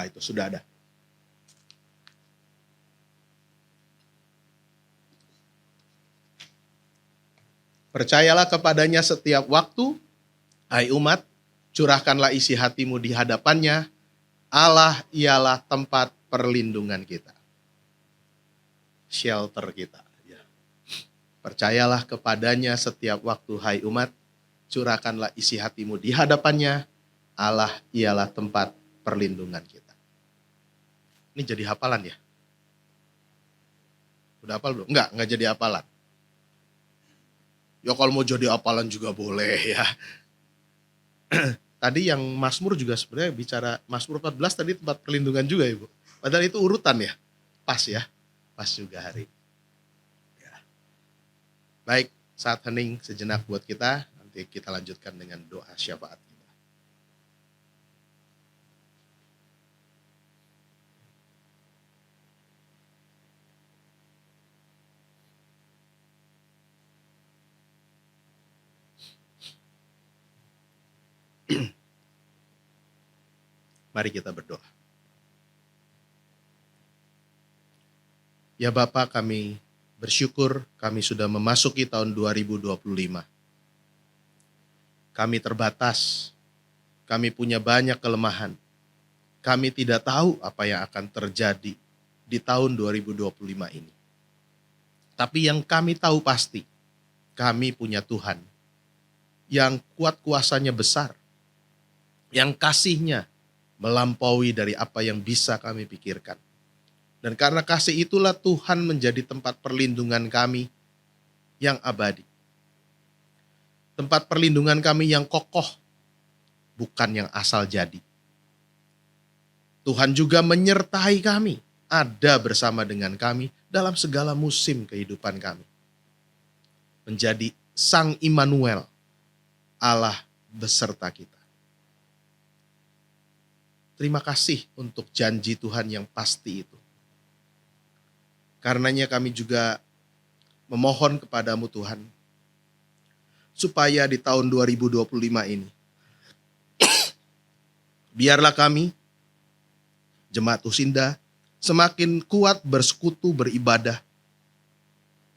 Itu sudah ada. Percayalah kepadanya setiap waktu, hai umat, curahkanlah isi hatimu di hadapannya. Allah ialah tempat perlindungan kita, shelter kita. Ya. Percayalah kepadanya setiap waktu, hai umat, curahkanlah isi hatimu di hadapannya. Allah ialah tempat perlindungan kita. Ini jadi hafalan ya? Udah hafal belum? Enggak jadi hafalan. Ya kalau mau jadi hafalan juga boleh ya. Tadi yang Mazmur juga sebenarnya bicara Mazmur 14 tadi tempat perlindungan juga Ibu. Padahal itu urutan ya. Pas ya. Pas juga hari. Ya. Baik, saat hening sejenak buat kita. Nanti kita lanjutkan dengan doa syafaat kita. Mari kita berdoa. Ya Bapa, kami bersyukur kami sudah memasuki tahun 2025. Kami terbatas, kami punya banyak kelemahan. Kami tidak tahu apa yang akan terjadi di tahun 2025 ini. Tapi yang kami tahu pasti, kami punya Tuhan yang kuat kuasanya besar, yang kasihnya melampaui dari apa yang bisa kami pikirkan. Dan karena kasih itulah Tuhan menjadi tempat perlindungan kami yang abadi. Tempat perlindungan kami yang kokoh, bukan yang asal jadi. Tuhan juga menyertai kami, ada bersama dengan kami dalam segala musim kehidupan kami. Menjadi Sang Immanuel, Allah beserta kita. Terima kasih untuk janji Tuhan yang pasti itu. Karenanya kami juga memohon kepadamu Tuhan, supaya di tahun 2025 ini, biarlah kami, Jemaat Husinda, semakin kuat bersekutu beribadah,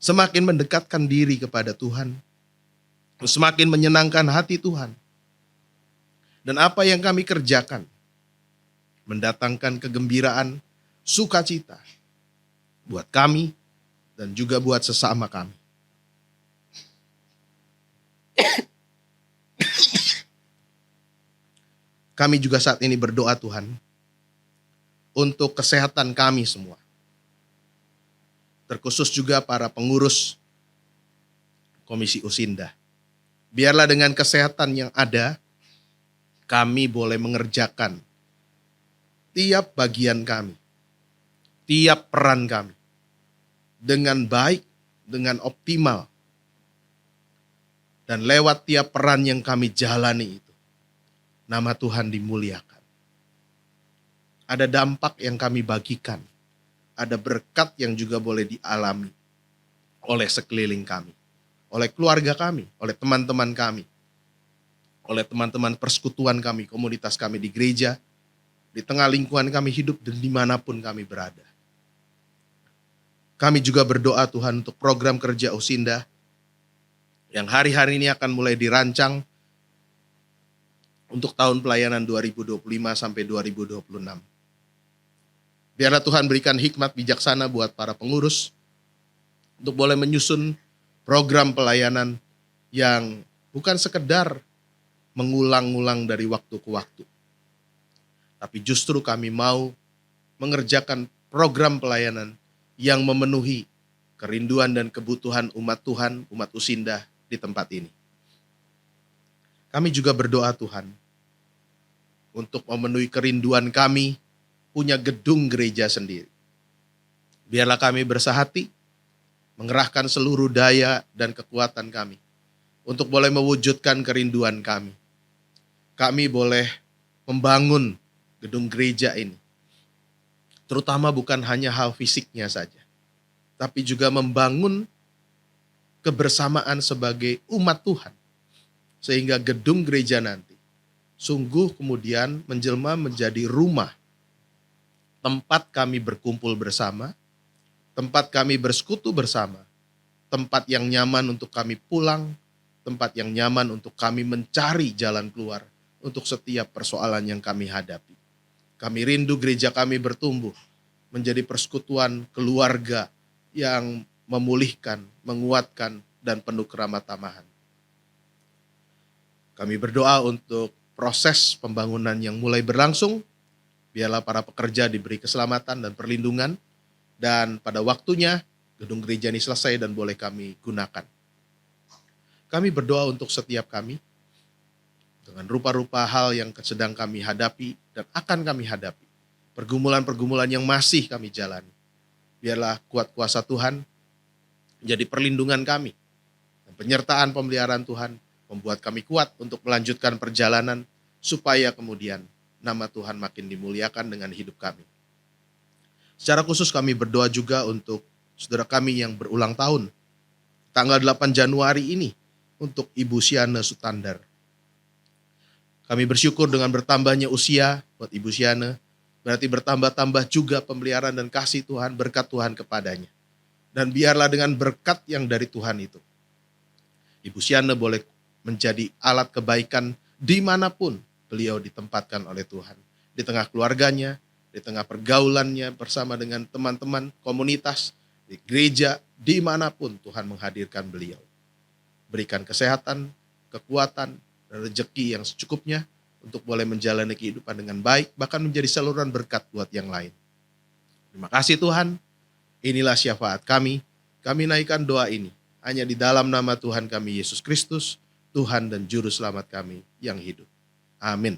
semakin mendekatkan diri kepada Tuhan, semakin menyenangkan hati Tuhan. Dan apa yang kami kerjakan, mendatangkan kegembiraan, sukacita buat kami dan juga buat sesama kami. Kami juga saat ini berdoa Tuhan untuk kesehatan kami semua. Terkhusus juga para pengurus Komisi Husinda. Biarlah dengan kesehatan yang ada, kami boleh mengerjakan tiap bagian kami, tiap peran kami, dengan baik, dengan optimal. Dan lewat tiap peran yang kami jalani itu, nama Tuhan dimuliakan. Ada dampak yang kami bagikan, ada berkat yang juga boleh dialami oleh sekeliling kami, oleh keluarga kami, oleh teman-teman kami, oleh teman-teman persekutuan kami, komunitas kami di gereja, di tengah lingkungan kami hidup dan dimanapun kami berada. Kami juga berdoa Tuhan untuk program kerja Husinda yang hari-hari ini akan mulai dirancang untuk tahun pelayanan 2025 sampai 2026. Biarlah Tuhan berikan hikmat bijaksana buat para pengurus untuk boleh menyusun program pelayanan yang bukan sekedar mengulang-ulang dari waktu ke waktu. Tapi justru kami mau mengerjakan program pelayanan yang memenuhi kerinduan dan kebutuhan umat Tuhan, umat Husinda di tempat ini. Kami juga berdoa Tuhan untuk memenuhi kerinduan kami punya gedung gereja sendiri. Biarlah kami bersahati, mengerahkan seluruh daya dan kekuatan kami untuk boleh mewujudkan kerinduan kami. Kami boleh membangun gedung gereja ini. Terutama bukan hanya hal fisiknya saja, tapi juga membangun kebersamaan sebagai umat Tuhan. Sehingga gedung gereja nanti sungguh kemudian menjelma menjadi rumah, tempat kami berkumpul bersama, tempat kami bersekutu bersama, tempat yang nyaman untuk kami pulang tempat yang nyaman untuk kami mencari jalan keluar untuk setiap persoalan yang kami hadapi. Kami rindu gereja kami bertumbuh menjadi persekutuan keluarga yang memulihkan, menguatkan, dan penuh keramah tamahan. Kami berdoa untuk proses pembangunan yang mulai berlangsung. Biarlah para pekerja diberi keselamatan dan perlindungan. Dan pada waktunya gedung gereja ini selesai dan boleh kami gunakan. Kami berdoa untuk setiap kami dengan rupa-rupa hal yang sedang kami hadapi dan akan kami hadapi. Pergumulan-pergumulan yang masih kami jalani. Biarlah kuat kuasa Tuhan menjadi perlindungan kami. Dan penyertaan pemeliharaan Tuhan membuat kami kuat untuk melanjutkan perjalanan supaya kemudian nama Tuhan makin dimuliakan dengan hidup kami. Secara khusus kami berdoa juga untuk saudara kami yang berulang tahun. Tanggal 8 Januari ini untuk Ibu Siana Sutandar. Kami bersyukur dengan bertambahnya usia buat Ibu Siana, berarti bertambah-tambah juga pemeliharaan dan kasih Tuhan, berkat Tuhan kepadanya. Dan biarlah dengan berkat yang dari Tuhan itu, Ibu Siana boleh menjadi alat kebaikan dimanapun beliau ditempatkan oleh Tuhan. Di tengah keluarganya, di tengah pergaulannya bersama dengan teman-teman, komunitas, di gereja, dimanapun Tuhan menghadirkan beliau. Berikan kesehatan, kekuatan, dan rezeki yang secukupnya untuk boleh menjalani kehidupan dengan baik, bahkan menjadi saluran berkat buat yang lain. Terima kasih Tuhan, inilah syafaat kami naikkan doa ini hanya di dalam nama Tuhan kami Yesus Kristus, Tuhan dan Juru Selamat kami yang hidup. Amin.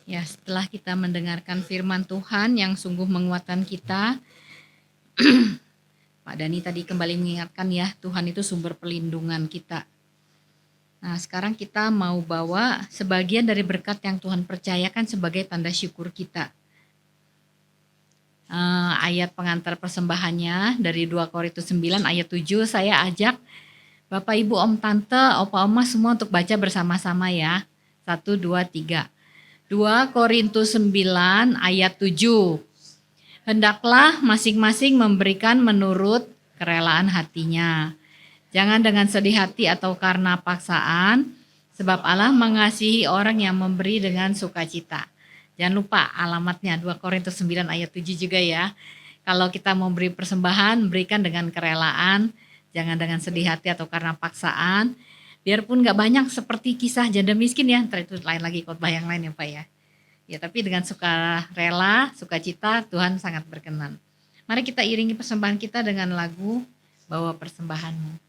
Ya, setelah kita mendengarkan firman Tuhan yang sungguh menguatkan kita, Pak Dani tadi kembali mengingatkan ya, Tuhan itu sumber perlindungan kita. Nah, sekarang kita mau bawa sebagian dari berkat yang Tuhan percayakan sebagai tanda syukur kita. Ayat pengantar persembahannya dari 2 Korintus 9 ayat 7, saya ajak Bapak, Ibu, Om, Tante, Opa, Oma semua untuk baca bersama-sama ya. 1, 2, 3. 2 Korintus 9 ayat 7. Hendaklah masing-masing memberikan menurut kerelaan hatinya. Jangan dengan sedih hati atau karena paksaan, sebab Allah mengasihi orang yang memberi dengan sukacita. Jangan lupa alamatnya 2 Korintus 9 ayat 7 juga ya. Kalau kita mau beri persembahan, berikan dengan kerelaan, jangan dengan sedih hati atau karena paksaan. Biarpun gak banyak seperti kisah janda miskin ya, ntar itu lain lagi khotbah yang lain ya Pak ya. Ya tapi dengan sukarela, sukacita Tuhan sangat berkenan. Mari kita iringi persembahan kita dengan lagu Bawa Persembahanmu.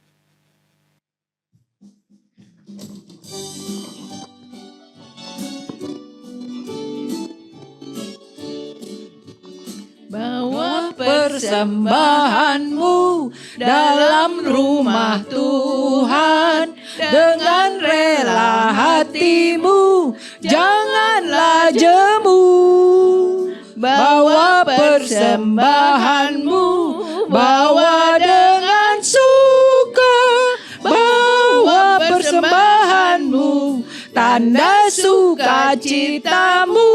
Bawa persembahanmu dalam rumah Tuhan dengan rela hatimu, janganlah jemu. Bawa persembahanmu, bawa dengan suka. Bawa persembahanmu, tanda sukacitamu.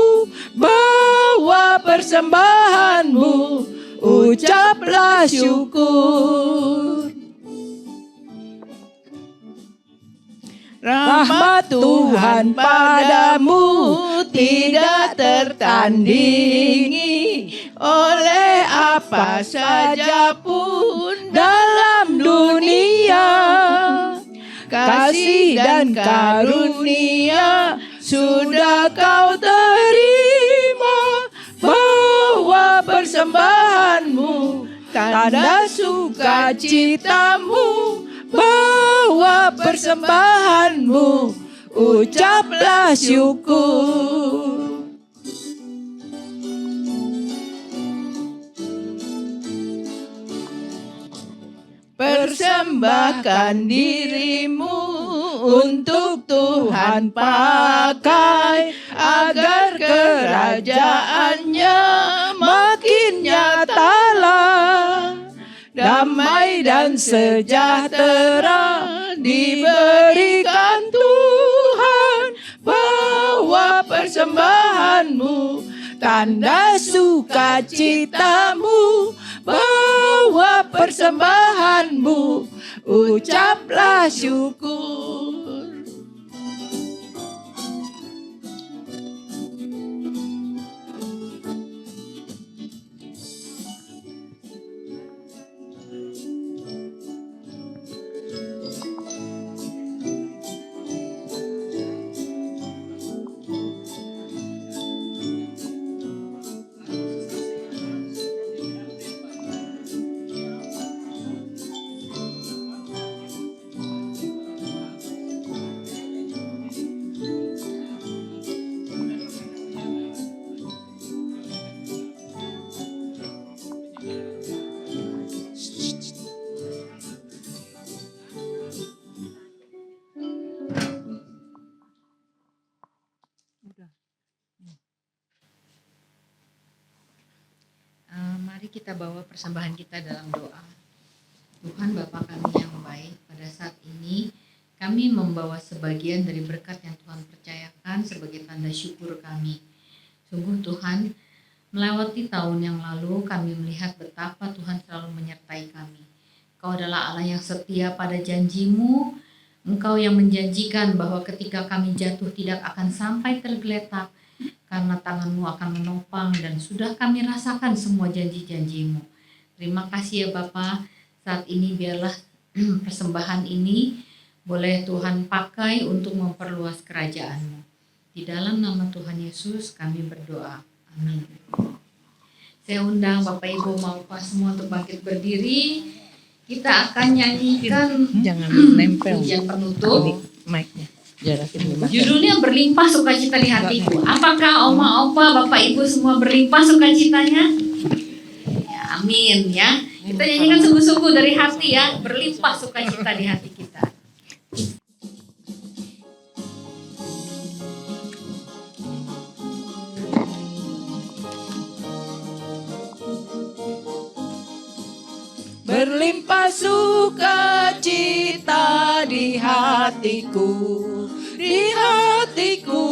Bawa persembahanmu, ucaplah syukur. Rahmat Tuhan padamu tidak tertandingi oleh apa saja pun dalam dunia. Kasih dan karunia sudah kau terima. Bawa persembahanmu, tanda sukacitamu. Bawa persembahanmu, ucaplah syukur. Persembahkan dirimu untuk Tuhan pakai, agar kerajaannya makin nyatalah. Damai dan sejahtera diberikan Tuhan, bawa persembahanmu, tanda sukacitamu, bawa persembahanmu, ucaplah syukur. Mari kita bawa persembahan kita dalam doa. Tuhan Bapa kami yang baik, pada saat ini kami membawa sebagian dari berkat yang Tuhan percayakan sebagai tanda syukur kami. Sungguh Tuhan, melewati tahun yang lalu kami melihat betapa Tuhan selalu menyertai kami. Kau adalah Allah yang setia pada janji-Mu. Engkau yang menjanjikan bahwa ketika kami jatuh tidak akan sampai tergeletak, karena tangan-Mu akan menopang, dan sudah kami rasakan semua janji-janji-Mu. Terima kasih ya Bapa. Saat ini biarlah persembahan ini boleh Tuhan pakai untuk memperluas kerajaan-Mu. Di dalam nama Tuhan Yesus kami berdoa. Amin. Saya undang Bapak Ibu Maupa semua untuk bangkit berdiri. Kita akan nyanyikan Jangan nempel pujian penutup. mic-nya. Jarakin lima. Judulnya Berlimpah Sukacita di Hatiku. Apakah Oma Opa, Bapak Ibu semua berlimpah sukacitanya? Ya, amin ya. Kita nyanyikan sungguh-sungguh dari hati ya. Berlimpah sukacita di hati kita. Berlimpah sukacita di hatiku, di hatiku,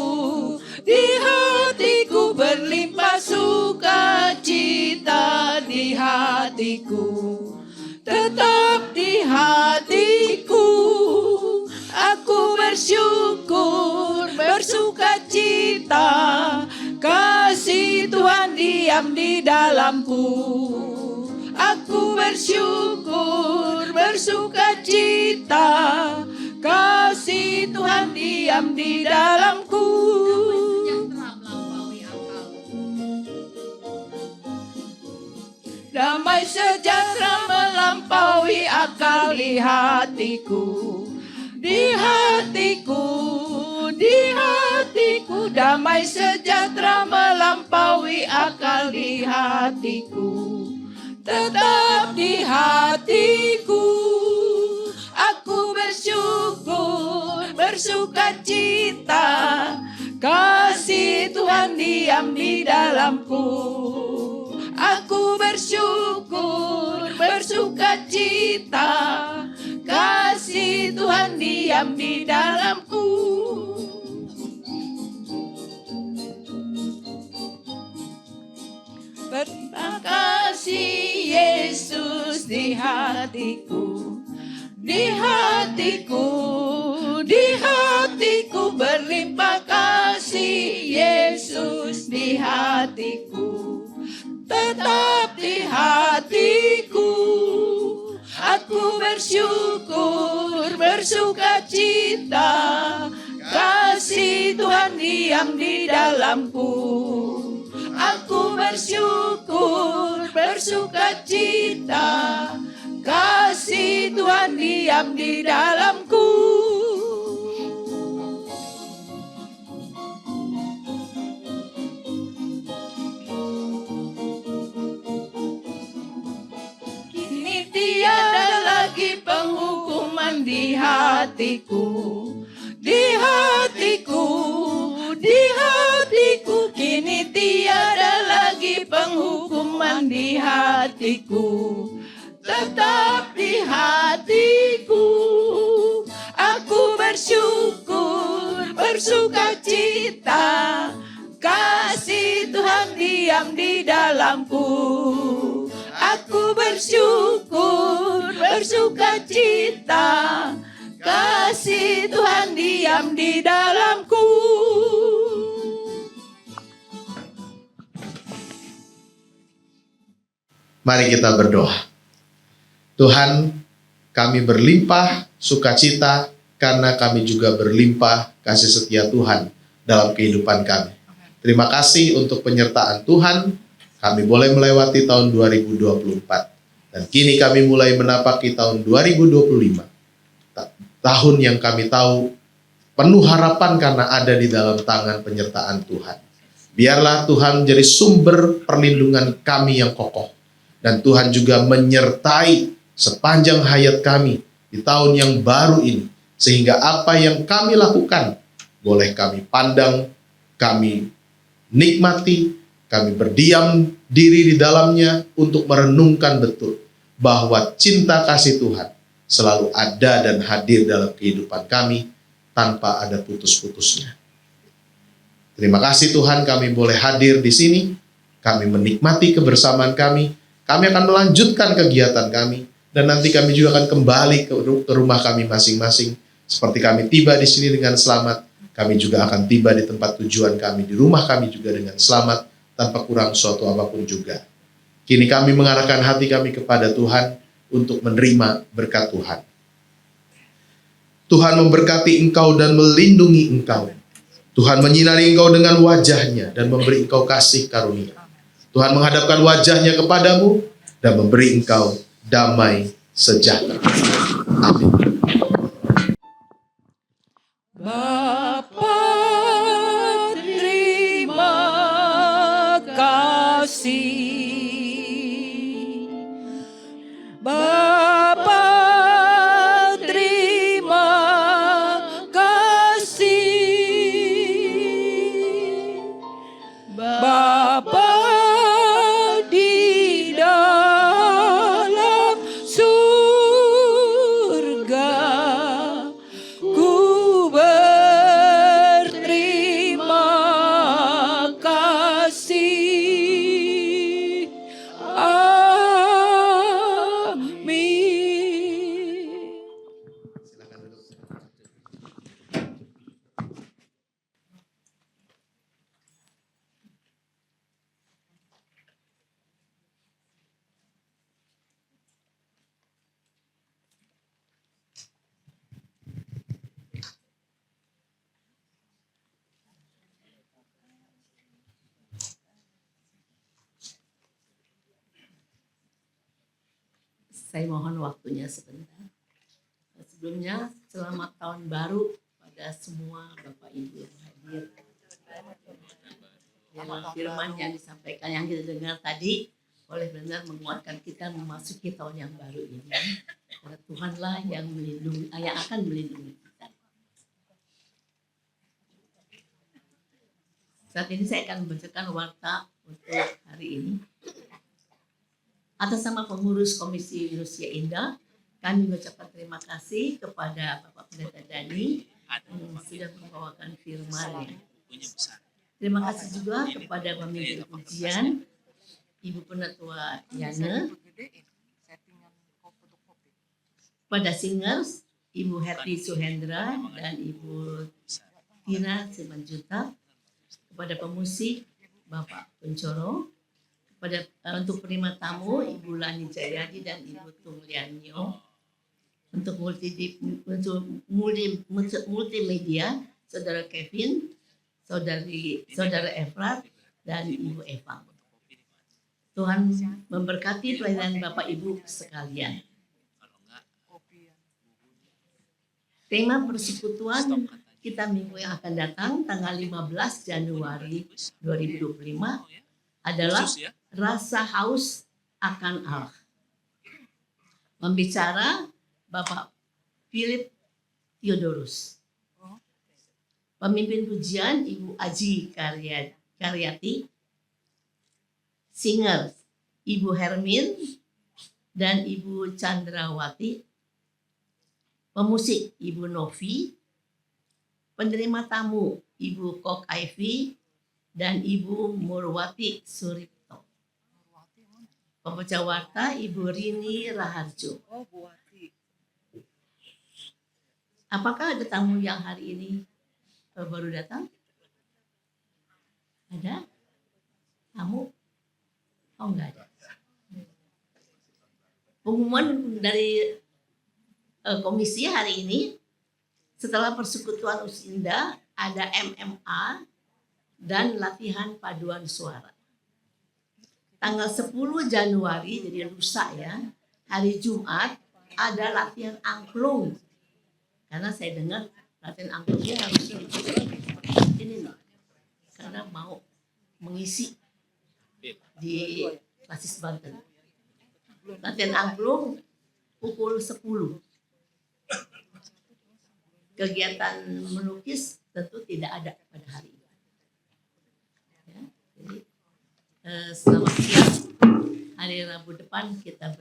di hatiku. Berlimpah sukacita di hatiku, tetap di hatiku. Aku bersyukur, bersukacita, kasih Tuhan diam di dalamku. Aku bersyukur, bersukacita, kasih Tuhan diam di dalamku. Damai sejahtera melampaui akal di hatiku, di hatiku, di hatiku. Damai sejahtera melampaui akal di hatiku, tetap di hatiku. Aku bersyukur, bersukacita, kasih Tuhan diam di dalamku. Aku bersyukur, bersukacita, kasih Tuhan diam di dalamku. Terima kasih Yesus di hatiku, di hatiku, di hatiku. Berlimpah kasih Yesus di hatiku, tetap di hatiku. Aku bersyukur, bersukacita, kasih Tuhan diam di dalamku. Aku bersyukur, bersukacita, kasih Tuhan diam di dalamku. Kini tiada lagi penghukuman di hatiku, di hatiku, di hatiku, kini tiada lagi penghukuman di hatiku. Tetap di hatiku, aku bersyukur, bersuka cita, kasih Tuhan diam di dalamku. Aku bersyukur, bersuka cita, kasih Tuhan diam di dalamku. Mari kita berdoa. Tuhan, kami berlimpah sukacita karena kami juga berlimpah kasih setia Tuhan dalam kehidupan kami. Terima kasih untuk penyertaan Tuhan. Kami boleh melewati tahun 2024. Dan kini kami mulai menapaki tahun 2025. Tahun yang kami tahu penuh harapan karena ada di dalam tangan penyertaan Tuhan. Biarlah Tuhan menjadi sumber perlindungan kami yang kokoh. Dan Tuhan juga menyertai sepanjang hayat kami di tahun yang baru ini. Sehingga apa yang kami lakukan boleh kami pandang, kami nikmati, kami berdiam diri di dalamnya untuk merenungkan betul bahwa cinta kasih Tuhan selalu ada dan hadir dalam kehidupan kami tanpa ada putus-putusnya. Terima kasih Tuhan, kami boleh hadir di sini, kami menikmati kebersamaan kami akan melanjutkan kegiatan kami, dan nanti kami juga akan kembali ke rumah kami masing-masing. Seperti kami tiba di sini dengan selamat, kami juga akan tiba di tempat tujuan kami, di rumah kami juga dengan selamat, tanpa kurang suatu apapun juga. Kini kami mengarahkan hati kami kepada Tuhan untuk menerima berkat Tuhan. Tuhan memberkati engkau dan melindungi engkau. Tuhan menyinari engkau dengan wajahnya dan memberi engkau kasih karunia. Tuhan menghadapkan wajahnya kepadamu dan memberi engkau damai sejahtera. Amin. Bapa, terima kasih. Bapa, terima kasih. Bapa di dalam surga, ku berterima kasih. Amin. Saya mohon waktunya sebentar. Sebelumnya, selamat tahun baru pada semua Bapak Ibu yang hadir. Dalam firman yang disampaikan, yang kita dengar tadi, oleh benar menguatkan kita memasuki tahun yang baru ini. Karena Tuhanlah yang melindungi, yang akan melindungi kita. Saat ini saya akan membacakan warta untuk hari ini. Atas nama pengurus Komisi Rusia Indah, kami mengucapkan terima kasih kepada Bapak Pendeta Dani yang sudah membawakan firman-Nya. Terima kasih juga kepada pemimpin ujian, Ibu Penatua Yana, pada singers, Ibu Hetty Suhendra dan Ibu Tina Simanjuta, kepada pemusik Bapak Pencoro, pada untuk penerima tamu Ibu Lani Jayadi dan Ibu Tung Lianyo, untuk multimedia Saudara Kevin, Saudara Efrat dan Ibu Eva. Tuhan memberkati pelayanan Bapak Ibu sekalian. Tema persekutuan kita minggu yang akan datang tanggal 15 Januari 2025 adalah rasa haus akan Allah. Membicara Bapak Philip Theodorus. Pemimpin pujian Ibu Aji Karyati, singer Ibu Hermin dan Ibu Chandrawati, pemusik Ibu Novi, penerima tamu Ibu Kok Ivy dan Ibu Murwati Suripto, pembaca warta Ibu Rini Raharjo. Apakah ada tamu yang hari ini baru datang? Ada? Tamu? Oh, enggak ada. Pengumuman dari komisi hari ini, setelah persekutuan Usinda ada MMA dan latihan paduan suara. Tanggal 10 Januari, jadi lusa ya, hari Jumat ada latihan angklung. Karena saya dengar latihan angklungnya harus ini nih, karena mau mengisi di Basis Banten. Latihan angklung pukul 10. Kegiatan melukis tentu tidak ada pada hari ini. Ya, jadi selamat siang. Hari Rabu depan kita